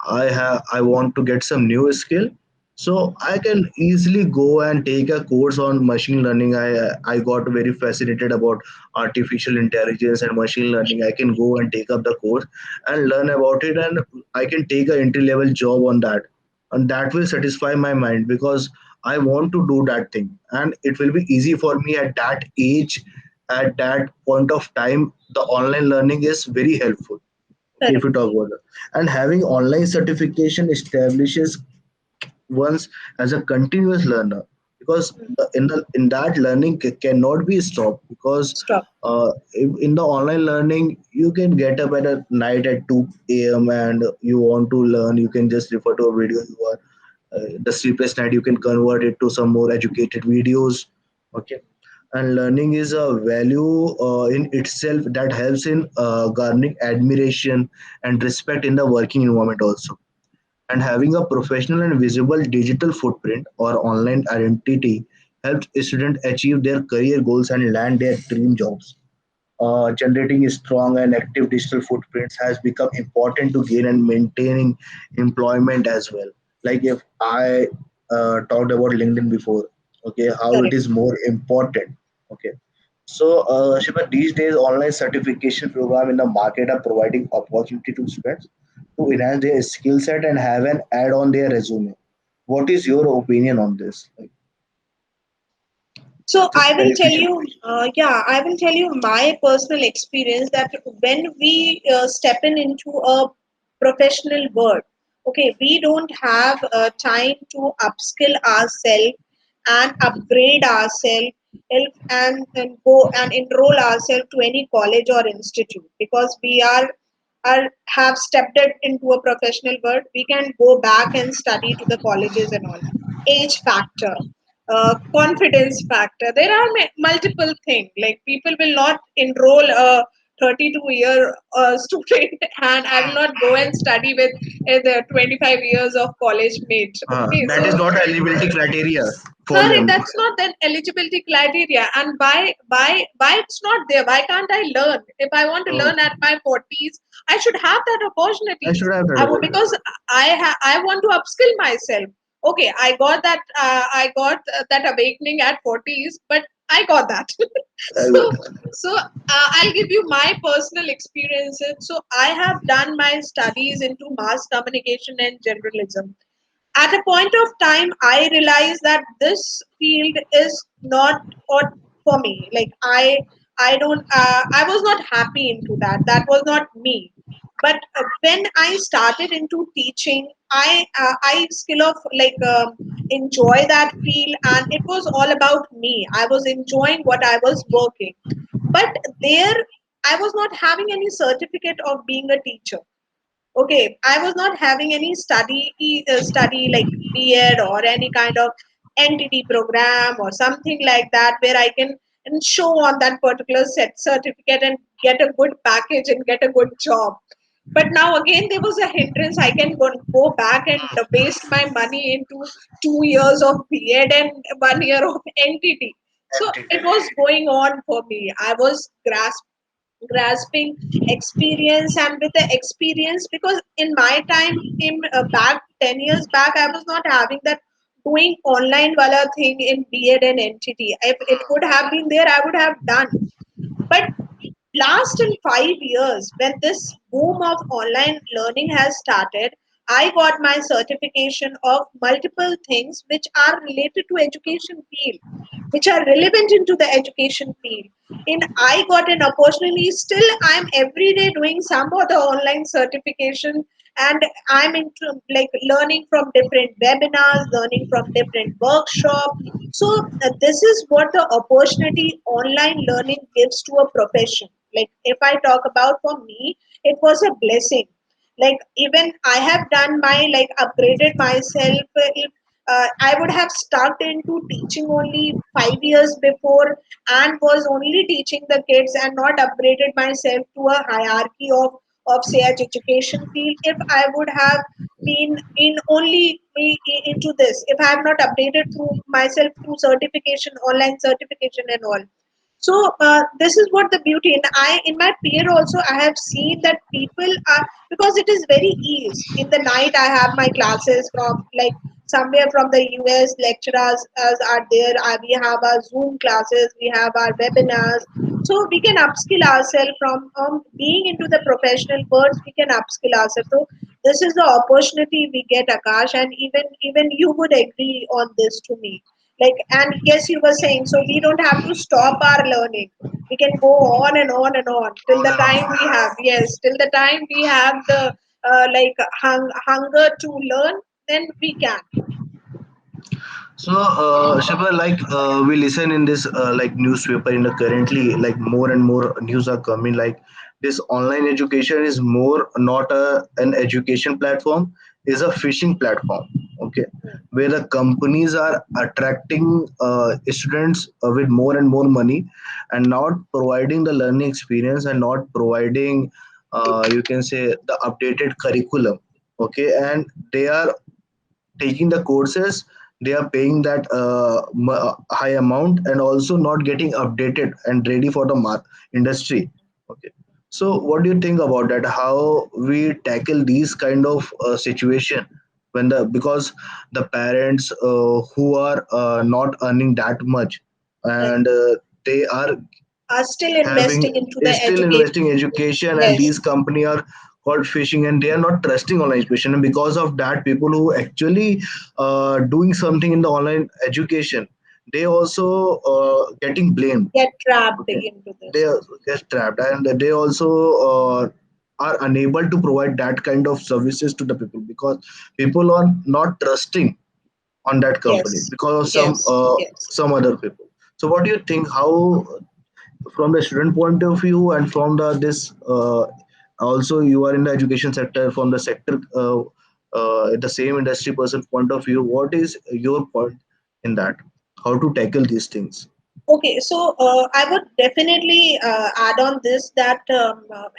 I want to get some new skill, so I can easily go and take a course on machine learning. I got very fascinated about artificial intelligence and machine learning. I can go and take up the course and learn about it, and I can take a entry level job on that, and that will satisfy my mind because I want to do that thing, and it will be easy for me at that age, at that point of time. The online learning is very helpful, okay, if Correct. you talk about it, and having online certification establishes one's as a continuous learner, because in that learning cannot be stopped because Stop. in the online learning you can get up at a night at 2 a.m. and you want to learn, you can just refer to a video, you are the sleepless night you can convert it to some more educated videos, okay, and learning is a value in itself that helps in garnering admiration and respect in the working environment also, and having a professional and visible digital footprint or online identity helps students achieve their career goals and land their dream jobs. generating strong and active digital footprints has become important to gain and maintaining employment as well. Like if I talked about LinkedIn before, okay, how it Correct. is more important. Okay, so Shiva, these days online certification program in the market are providing opportunity to students to enhance their skill set and have an add on their resume. What is your opinion on this? Like So this I is will tell beneficial. you, I will tell you my personal experience that when we step in into a professional world, okay, we don't have time to upskill ourselves and upgrade ourselves and go and enroll ourselves to any college or institute because we are have stepped it into a professional world. We can go back and study to the colleges and all. Age factor, confidence factor. There are multiple things. Like people will not enroll a 32-year student, and I will not go and study with the 25 years of college mate. Okay, That is so not eligibility criteria for correct. them. That's not the eligibility criteria. And why it's not there? Why can't I learn? If I want to So learn at my 40s, I should have that I opportunities. should have that I would opportunity. because I want to upskill myself. Okay, I got that awakening at 40s, but I got that. I so got I'll give you my personal experiences. So I have done my studies into mass communication and journalism. At a point of time I realized that this field is not what for me. Like I don't I was not happy into that. That was not me. But when I started into teaching, I skill of enjoy that field, and it was all about me. I was enjoying what I was working. But there I was not having any certificate of being a teacher. Okay, I was not having any study like B.Ed or any kind of NTT program or something like that where I can and show on that particular set certificate and get a good package and get a good job. But now again there was a hindrance. I can go back and waste my money into 2 years of B.Ed and 1 year of NTT. So it. it was going on for me. I was grasping experience, and with the experience, because in my time in back 10 years back I was not having that doing online wala thing in B.Ed and NTT. If it would have been there I would have done. But last in 5 years when this boom of online learning has started, I got my certification of multiple things which are related to education field, which are relevant into the education field. And I got an opportunity. Still I'm every day doing some of the online certification, and I'm into like learning from different webinars, learning from different workshops. So this is what the opportunity online learning gives to a profession. Like if I talk about for me, it was a blessing. Like even I have done my like upgraded myself. If I would have stuck into teaching only 5 years before and was only teaching the kids and not upgraded myself to a hierarchy of say education field. If I would have been in only into this, if I have not updated through myself through certification, online certification and all. So this is what the beauty. And I in my peer also I have seen that people are, because it is very easy. In the night I have my classes from like somewhere from the US lecturers as are there. We have our Zoom classes, we have our webinars. So we can upskill ourselves from being into the professional world. We can upskill ourselves. So this is the opportunity we get, Akash, and even you would agree on this to me. Like, and yes, you were saying, so we don't have to stop our learning. We can go on and on and on till the time we have, yes, till the time we have the hunger to learn, then we can. So, Shiva, we listen in this like newspaper in the currently like more and more news are coming like this online education is more not an education platform, is a fishing platform. Okay, where the companies are attracting students with more and more money and not providing the learning experience and not providing you can say the updated curriculum. Okay, and they are taking the courses they are paying that high amount and also not getting updated and ready for the industry. Okay, so what do you think about that, how we tackle these kind of situation when the because the parents who are not earning that much, Right. and they are Are still having investing into the is still education. investing education, and Yes. these company are called phishing and they are not trusting online education, and because of that people who actually doing something in the online education, they also getting blamed. Get trapped Okay, into they this. are get trapped, and they also are unable to provide that kind of services to the people because people are not trusting on that company Yes. because of Yes. Yes. some other people. So what do you think, how from the student point of view and from the this also you are in the education sector, from the sector the same industry person point of view, what is your point in that, how to tackle these things? Okay, so I would definitely add on this that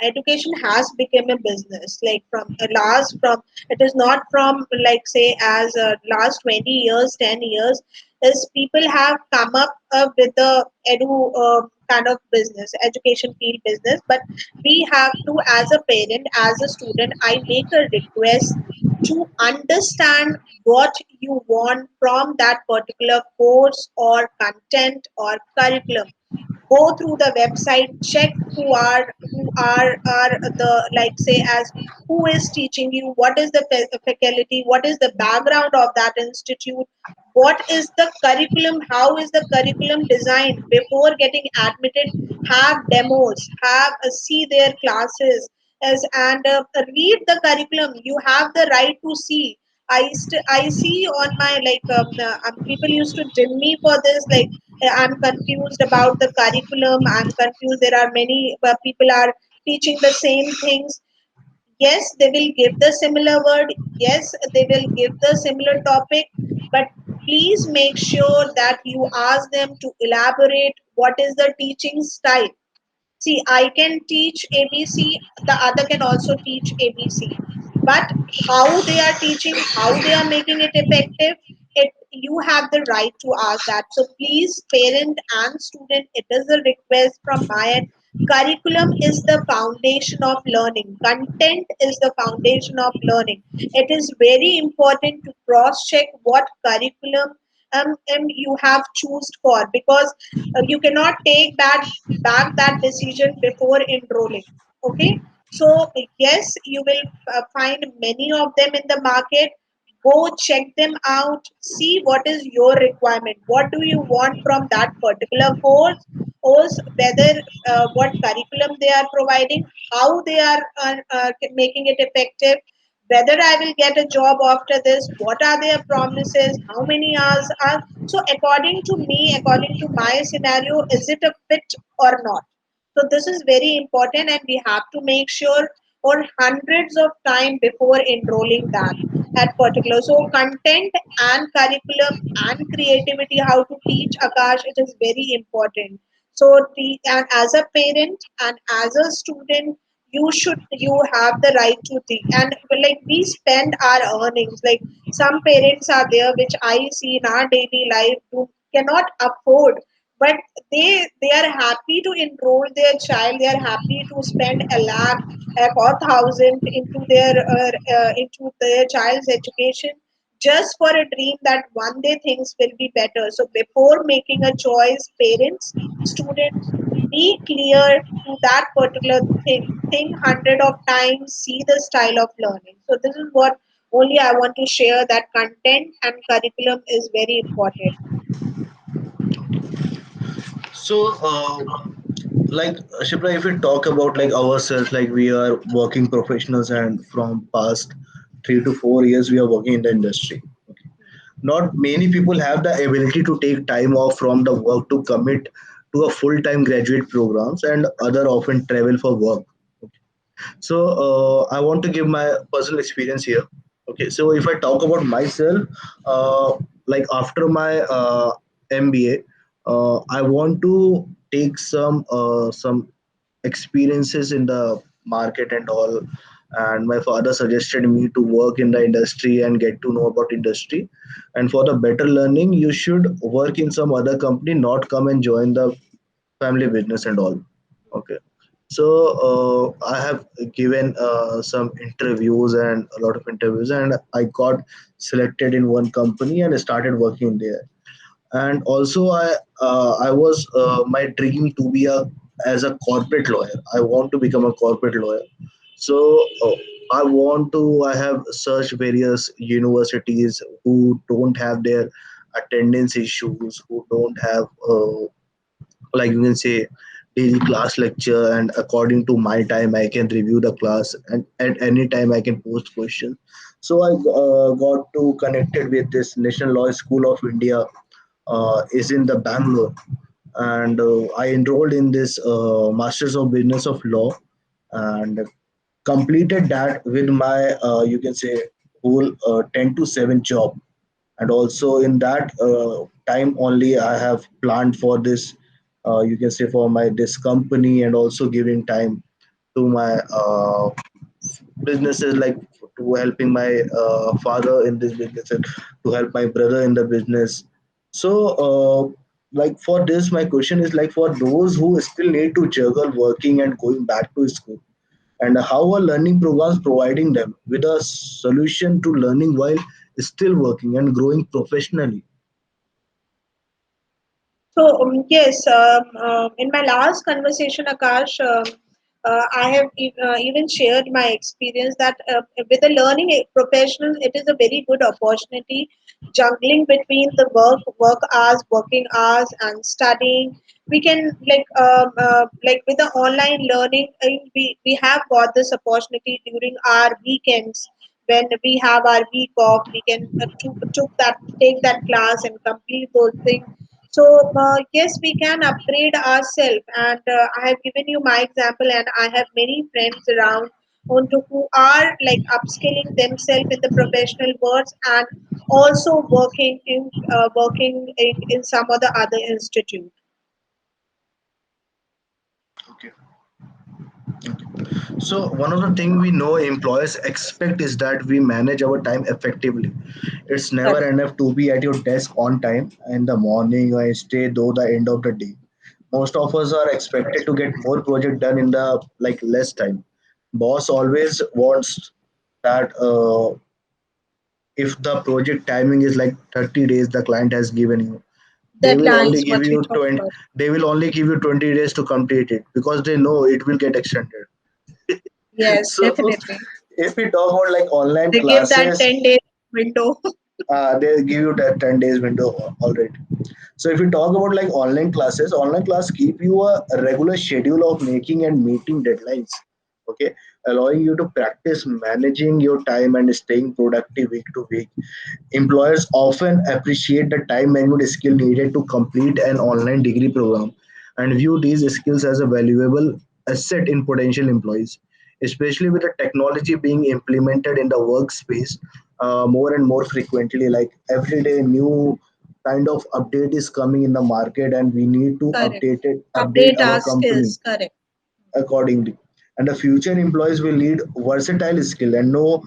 education has become a business. Like from a last from it is not from like say as last 20 years, 10 years, is people have come up with the edu kind of business, education field business. But we have to, as a parent, as a student, I make a request to understand what you want from that particular course or content or curriculum. Go through the website, check who are the, like say as who is teaching you, what is the faculty, what is the background of that institute, what is the curriculum, how is the curriculum designed. Before getting admitted, have demos, have see their classes as, and read the curriculum. You have the right to see. I see on my people used to dim me for this, like I'm confused about the curriculum, I'm confused, there are many people are teaching the same things. Yes, they will give the similar word, yes, they will give the similar topic, but please make sure that you ask them to elaborate what is the teaching style. See, I can teach ABC, the other can also teach ABC. But how they are teaching, how they are making it effective, you have the right to ask that. So please, parent and student, it is a request from my end. Curriculum is the foundation of learning. Content is the foundation of learning. It is very important to cross check what curriculum you have chosen for, because you cannot take back that decision before enrolling. Okay, so yes, you will find many of them in the market. Go check them out, see what is your requirement, what do you want from that particular course, whether what curriculum they are providing, how they are making it effective, whether I will get a job after this, what are their promises, how many hours are. So according to me, according to my scenario, is it a fit or not? So this is very important, and we have to make sure or hundreds of time before enrolling that at particular. So content and curriculum and creativity, how to teach, Akash, it is very important. So and as a parent and as a student, you have the right to think. And like we spend our earnings, like some parents are there which I see in our daily life who cannot afford, but they are happy to enroll their child, they are happy to spend a lakh or thousand into their child's education, just for a dream that one day things will be better. So before making a choice, parents, students, be clear to that particular thing. Think hundred of times, see the style of learning. So this is what only I want to share, that content and curriculum is very important. So like Shipra, if we talk about like ourselves, like we are working professionals and from past 3 to 4 years we are working in the industry. Not many people have the ability to take time off from the work to commit to a full-time graduate programs, and other often travel for work. So I want to give my personal experience here. Okay, so if I talk about myself, like after my MBA, I want to take some experiences in the market and all, and my father suggested me to work in the industry and get to know about industry. And for the better learning, you should work in some other company, not come and join the family business and all. Okay. So I have given some interviews and a lot of interviews, and I got selected in one company and started working there. And also I was my dream to be a as a corporate lawyer. I want to become a corporate lawyer. So I have searched various universities who don't have their attendance issues, who don't have like you can say daily class lecture, and according to my time I can review the class, and at any time I can post questions. So I got to connected with this National Law School of India, is in the Bangalore, and I enrolled in this Masters of Business of Law, and completed that with my you can say whole 10 to 7 job. And also in that time only I have planned for this you can say for my this company, and also giving time to my businesses, like to helping my father in this business, and to help my brother in the business. So like for this my question is like for those who still need to juggle working and going back to school, and how are learning programs providing them with a solution to learning while still working and growing professionally. So yes, in my last conversation, Akash, I have even shared my experience that with a learning professional, it is a very good opportunity juggling between the working hours, and studying. We can like with the online learning, we have got this opportunity during our weekends when we have our week off. We can take that class and complete those things. So yes, we can upgrade ourselves, and I have given you my example, and I have many friends around who are like upskilling themselves in the professional worlds, and also working in some other institute. Okay. So one of the things we know employers expect is that we manage our time effectively. It's never Correct. enough to be at your desk on time in the morning or stay though the end of the day. Most of us are expected to get more project done in the like less time. Boss always wants that if the project timing is like 30 days the client has given you, they will only Deadlines, give what you you talk 20, about. they will only give you 20 days to complete it because they know it will get extended. Yes, So definitely. if we talk about like online They give that classes, 10 day window. they give you that 10 days window already. So if we talk about like online class keep you a regular schedule of making and meeting deadlines. Okay, allowing you to practice managing your time and staying productive week to week. Employers often appreciate the time management skill needed to complete an online degree program and view these skills as a valuable asset in potential employees, especially with the technology being implemented in the workspace more and more frequently. Like every day, new kind of update is coming in the market, and we need to Correct. update Update our our company skills. Correct. accordingly. And the future employees will need versatile skill and know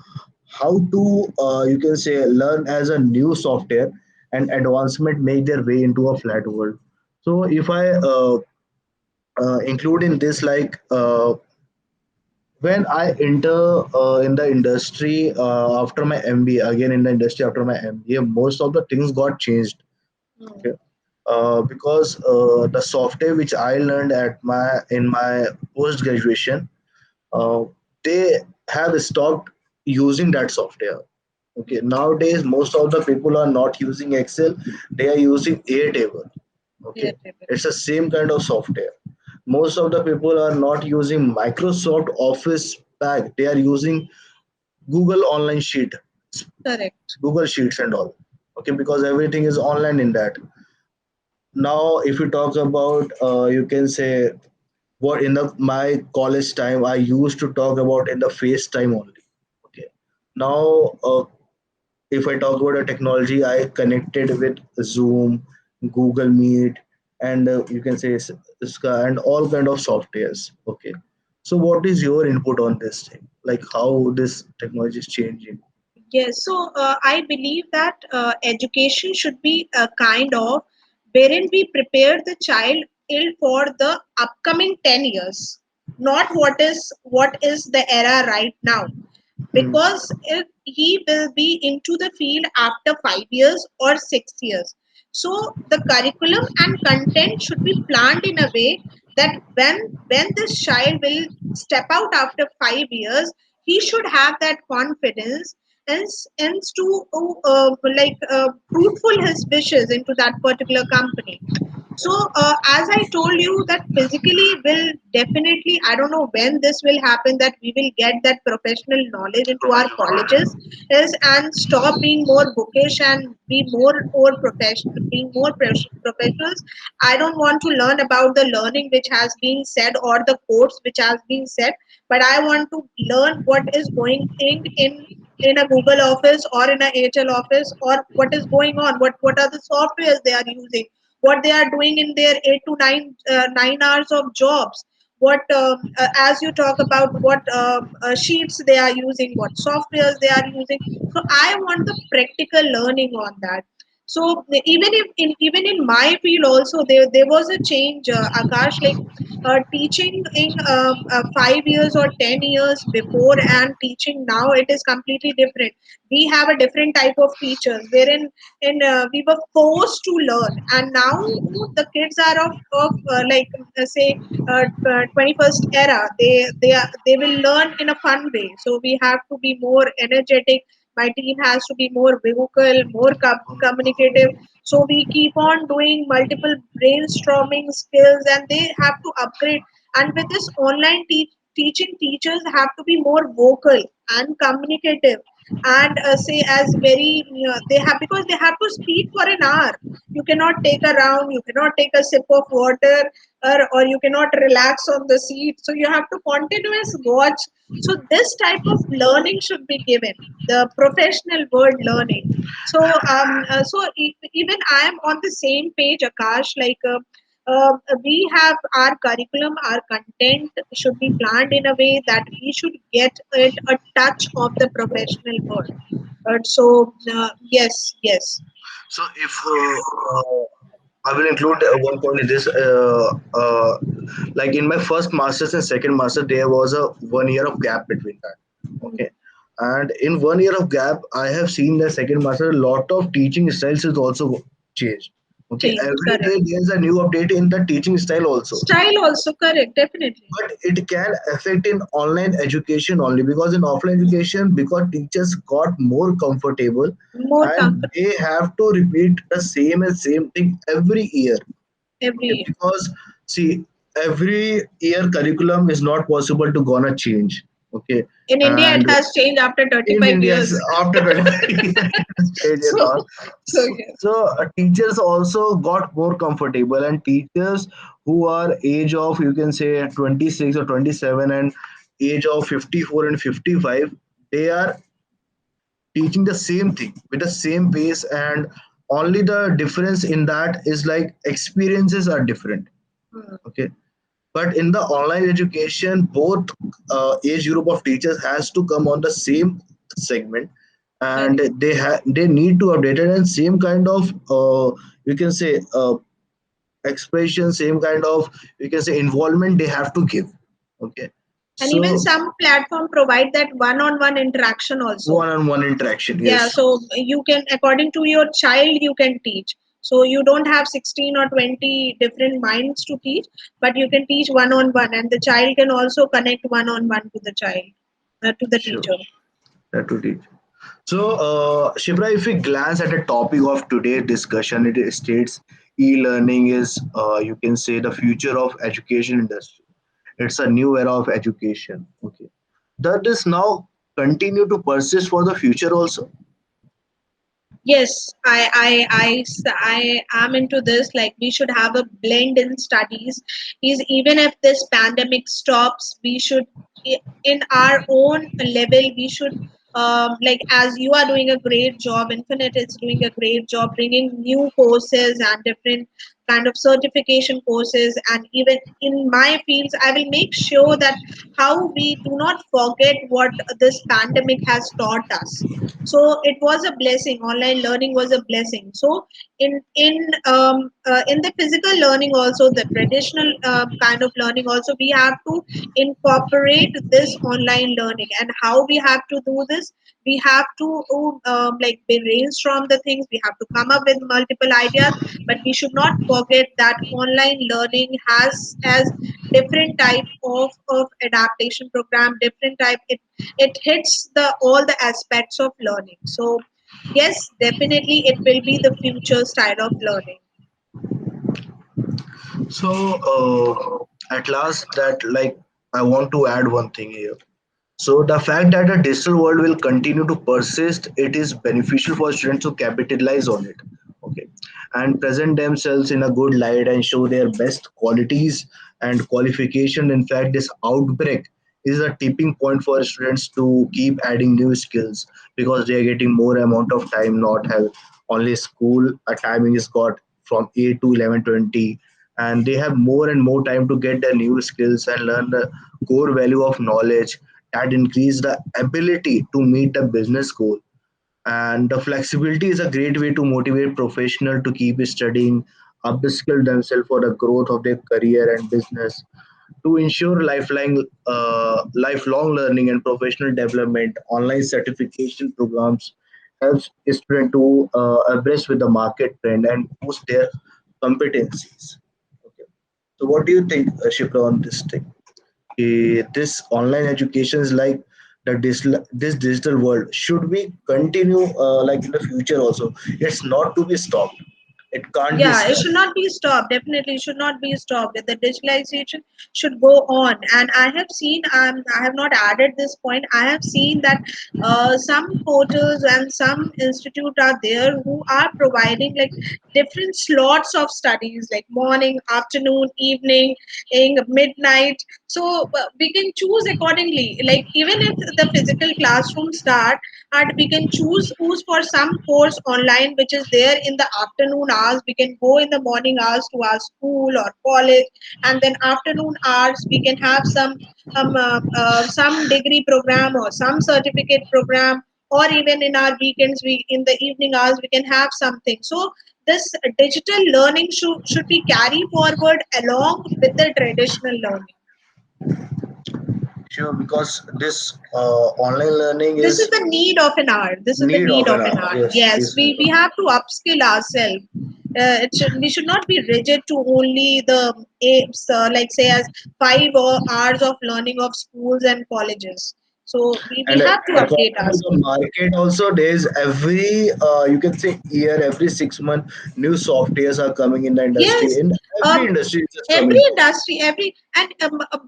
how to you can say learn as a new software and advancement make their way into a flat world. So if I include in this like when I enter in the industry after my MBA, again in the industry after my MBA, most of the things got changed. Hmm. Okay, because the software which I learned at my in my post graduation, uh, they have stopped using that software. Okay, nowadays most of the people are not using Excel; they are using Airtable. Yeah, Okay, definitely. it's the same kind of software. Most of the people are not using Microsoft Office Pack; they are using Google Online Sheet, Correct. Google Sheets and all. Okay, because everything is online in that. Now, if you talk about, you can say what in the my college time I used to talk about in the FaceTime only. Okay. Now, if I talk about a technology, I connected with Zoom, Google Meet, and you can say and all kind of softwares. Okay. So what is your input on this thing, like how this technology is changing? Yes, so I believe that education should be a kind of wherein we prepare the child ill for the upcoming 10 years, not what is the era right now. Hmm. Because if he will be into the field after 5 years or 6 years. So the curriculum and content should be planned in a way that when this child will step out after 5 years, he should have that confidence and to fruitful his wishes into that particular company. So, as I told you, that physically will definitely, I don't know when this will happen, that we will get that professional knowledge into our colleges, is and stop being more bookish and be more professional, being more professionals. I don't want to learn about the learning which has been said or the course which has been said, but I want to learn what is going in a Google office or in a HL office, or what is going on, what are the softwares they are using, what they are doing in their 8 to 9 hours of jobs, what as you talk about what sheets they are using, what softwares they are using. So I want the practical learning on that. So even in my field also, there was a change, Akash, like teaching in 5 years or 10 years before and teaching now, it is completely different. We have a different type of teachers wherein we were forced to learn, and now the kids are say 21st era. They will learn in a fun way, so we have to be more energetic. My team has to be more vocal, more communicative, so we keep on doing multiple brainstorming skills, and they have to upgrade. And with this online teaching, teachers have to be more vocal and communicative, and say as very they have, because they have to speak for an hour. You cannot take a round, you cannot take a sip of water, or you cannot relax on the seat, so you have to continuous watch. So this type of learning should be given, the professional word learning. So even I am on the same page, Akash, we have our curriculum, our content should be planned in a way that we should get it a touch of the professional world. Yes, yes. So if I will include one point in this. Like in my first masters and second master, there was a 1 year of gap between that. Okay, and in 1 year of gap, I have seen the second master. A lot of teaching styles is also changed. Okay, Change, every correct. day there's a new update in the teaching style also. Style also, correct, definitely. But it can affect in online education only, because in offline education, because teachers got more comfortable More and comfortable they have to repeat the same thing every year. every Okay, year. because see, every year curriculum is not possible to gonna change. Okay, In India, it and has changed after in 35 India, years. after 25 years, change it So, all. so yes. So teachers also got more comfortable, and teachers who are age of, you can say, 26 or 27 and age of 54 and 55, they are teaching the same thing with the same pace, and only the difference in that is like experiences are different. Hmm. Okay, but in the online education, both age group of teachers has to come on the same segment, and Correct. they need to update it, and same kind of you can say expression, same kind of, you can say, involvement they have to give. Okay, And even so some platform provide that one-on-one interaction also. one-on-one interaction, Yeah, yes. so you can, according to your child, you can teach. So you don't have 16 or 20 different minds to teach, but you can teach one-on-one, and the child can also connect one-on-one to the child, to the Sure, teacher. that to teach. So, Shibra, if we glance at the topic of today's discussion, it states e-learning is, you can say, the future of education industry. It's a new era of education. Okay, does this now continue to persist for the future also? Yes, I am into this. Like, we should have a blend in studies. Is even if this pandemic stops, we should, in our own level, we should, like, as you are doing a great job, Infinite is doing a great job bringing new courses and different kind of certification courses, and even in my fields, I will make sure that how we do not forget what this pandemic has taught us. So it was a blessing. Online learning was a blessing. So in the physical learning also, the traditional kind of learning also, we have to incorporate this online learning. And how we have to do this, we have to like brainstorm the things, we have to come up with multiple ideas, but we should not forget that online learning has as different type of adaptation program, different type, it hits the all the aspects of learning. So yes, definitely it will be the future style of learning. So, at last, that like I want to add one thing here. So the fact that the digital world will continue to persist, it is beneficial for students to capitalize on it. Okay, and present themselves in a good light and show their best qualities and qualification. In fact, this outbreak is a tipping point for students to keep adding new skills because they are getting more amount of time, not have only school. A timing is got from 8 to 11:20, and they have more and more time to get their new skills and learn the core value of knowledge that increase the ability to meet the business goal. And the flexibility is a great way to motivate professionals to keep studying, upskill themselves for the growth of their career and business. To ensure lifelong learning and professional development, online certification programs helps students to abreast with the market trend and boost their competencies. Okay. So, what do you think, Shipra, on this thing? This online education is like this digital world should we continue like in the future also, it's not to be stopped, it can't be Yeah, it should stopped. not be stopped. Definitely, it should not be stopped. The digitalization should go on. And I have seen, I have not added this point. I have seen that some portals and some institute are there who are providing like different slots of studies, like morning, afternoon, evening, in midnight. So we can choose accordingly. Like even if the physical classroom start, and we can choose who's for some course online which is there in the afternoon hours, we can go in the morning hours to our school or college, and then afternoon hours we can have some degree program or some certificate program, or even in our weekends we in the evening hours we can have something. So this digital learning should be carried forward along with the traditional learning. Sure, because this online learning This is is the need of an hour, this is the need need of of an an hour. hour. Yes, Yes, is need we of. have to upskill ourselves. We should not be rigid to only the apes, like say as 5 hours of learning of schools and colleges. So we And have to update according to the ourselves. market also, there's every you can say year, every 6 months, new softwares are coming in the industry. Yes, In every um, industry, it's just every coming. industry, every and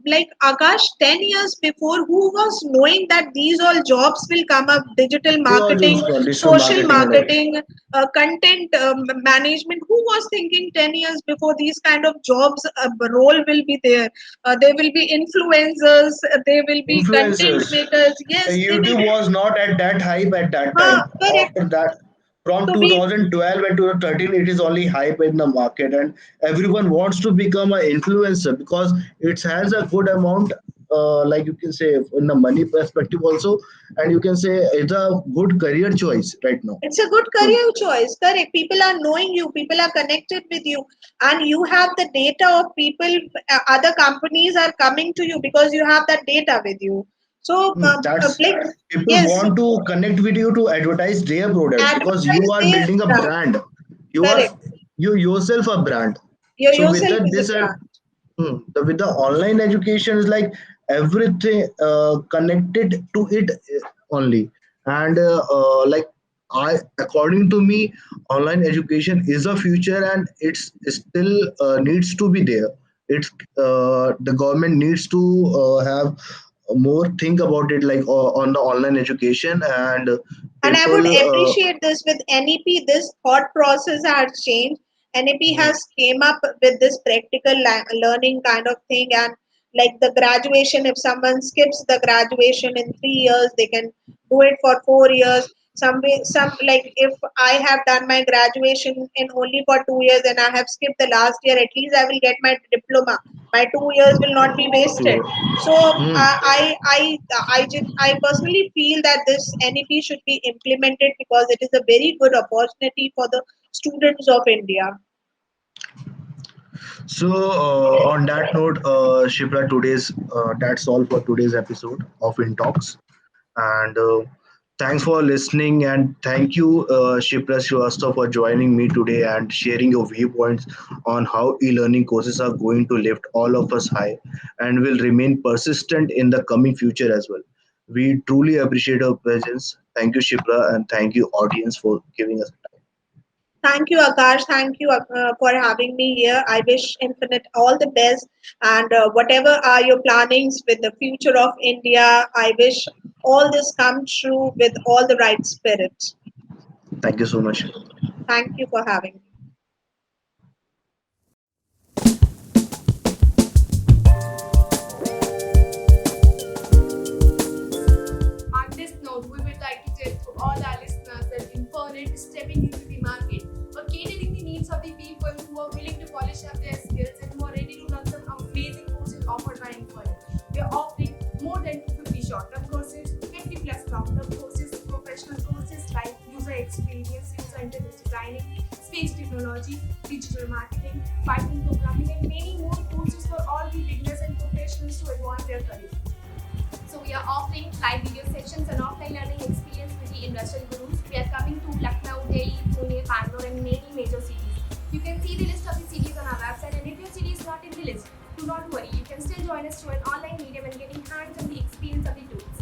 like Akash, 10 years before, who was knowing that these all jobs will come up? Digital Who are marketing, just from digital social marketing and everything. marketing, content management. Who was thinking 10 years before these kind of jobs role will be there? There will be influencers. There will be content Influencers. makers. Yes, they will YouTube be. was not at that hype at that time. Correct. After that, from So we 2012 and 2013, it is only hype in the market, and everyone wants to become an influencer because it has a good amount, like you can say, in the money perspective also, and you can say it's a good career choice right now. It's a good So career choice, correct. People are knowing you, people are connected with you, and you have the data of people. Other companies are coming to you because you have that data with you. So, that's like, people yes, want to connect with you to advertise their product because you advertise are their building a brand. brand. You are Correct. you yourself a brand. You So with yourself that, is a this brand. with the online education is like everything connected to it only, and like I, according to me, online education is a future and it's still needs to be there. It's the government needs to have more think about it like on the online education and And I would people appreciate this with NEP. This thought process has changed. NEP has came up with this practical learning kind of thing, and like the graduation, if someone skips the graduation in 3 years, they can do it for 4 years. some way, some like if I have done my graduation in only for 2 years and I have skipped the last year, at least I will get my diploma. My 2 years will not be wasted. True. So Hmm. I personally feel that this NEP should be implemented because it is a very good opportunity for the students of India. So, on that note, Shipra, that's all for today's episode of In Talks. And thanks for listening. And thank you, Shipra Srivastava, for joining me today and sharing your viewpoints on how e learning courses are going to lift all of us high and will remain persistent in the coming future as well. We truly appreciate your presence. Thank you, Shipra, and thank you, audience, for giving us time. Thank you, Akash. Thank you for having me here. I wish Infinite all the best. And whatever are your plannings with the future of India, I wish all this come true with all the right spirit. Thank you so much. Thank you for having me. On this note, we would like to tell to all our listeners that Infonet is stepping into the market for catering the needs of the people who are willing to polish up their skills and who are ready to learn some amazing courses offered by Infonet. We are offering more than 250 short-term courses, 50 plus long-term courses, professional courses like user experience, user interface designing, speech technology, digital marketing, Python programming, and many more courses for all the beginners and professionals to advance their career. So we are offering live video sessions and offline learning experience with the industrial gurus. We are coming to Lucknow, Delhi, Pune, Bangalore and many major cities. You can see the list of the cities on our website, and if your city is not in the list, do not worry. You can still join us through an online medium and getting hands on the experience of the tools.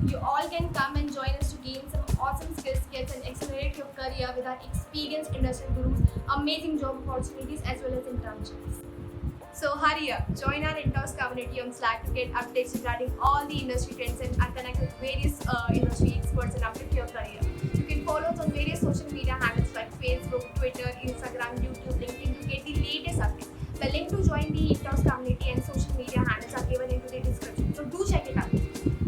You all can come and join us to gain some awesome skills kits and accelerate your career with our experienced industrial gurus, amazing job opportunities as well as internships. So hurry up, join our Intos community on Slack to get updates regarding all the industry trends and connect with various industry experts and uplift your career. You can follow us on various social media handles like Facebook, Twitter, Instagram, YouTube, LinkedIn to get the latest updates. The link to join the Intos community and social media handles are given into the description. So do check it out.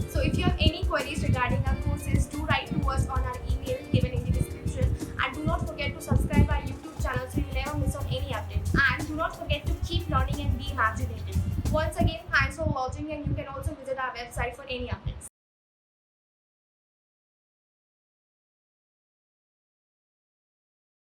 So if you have any queries regarding our courses, do write to us on our email given in the description. And do not forget to subscribe our YouTube channel so you never miss on any updates. And do not forget to keep learning and be imaginative. Once again, thanks for watching, and you can also visit our website for any updates.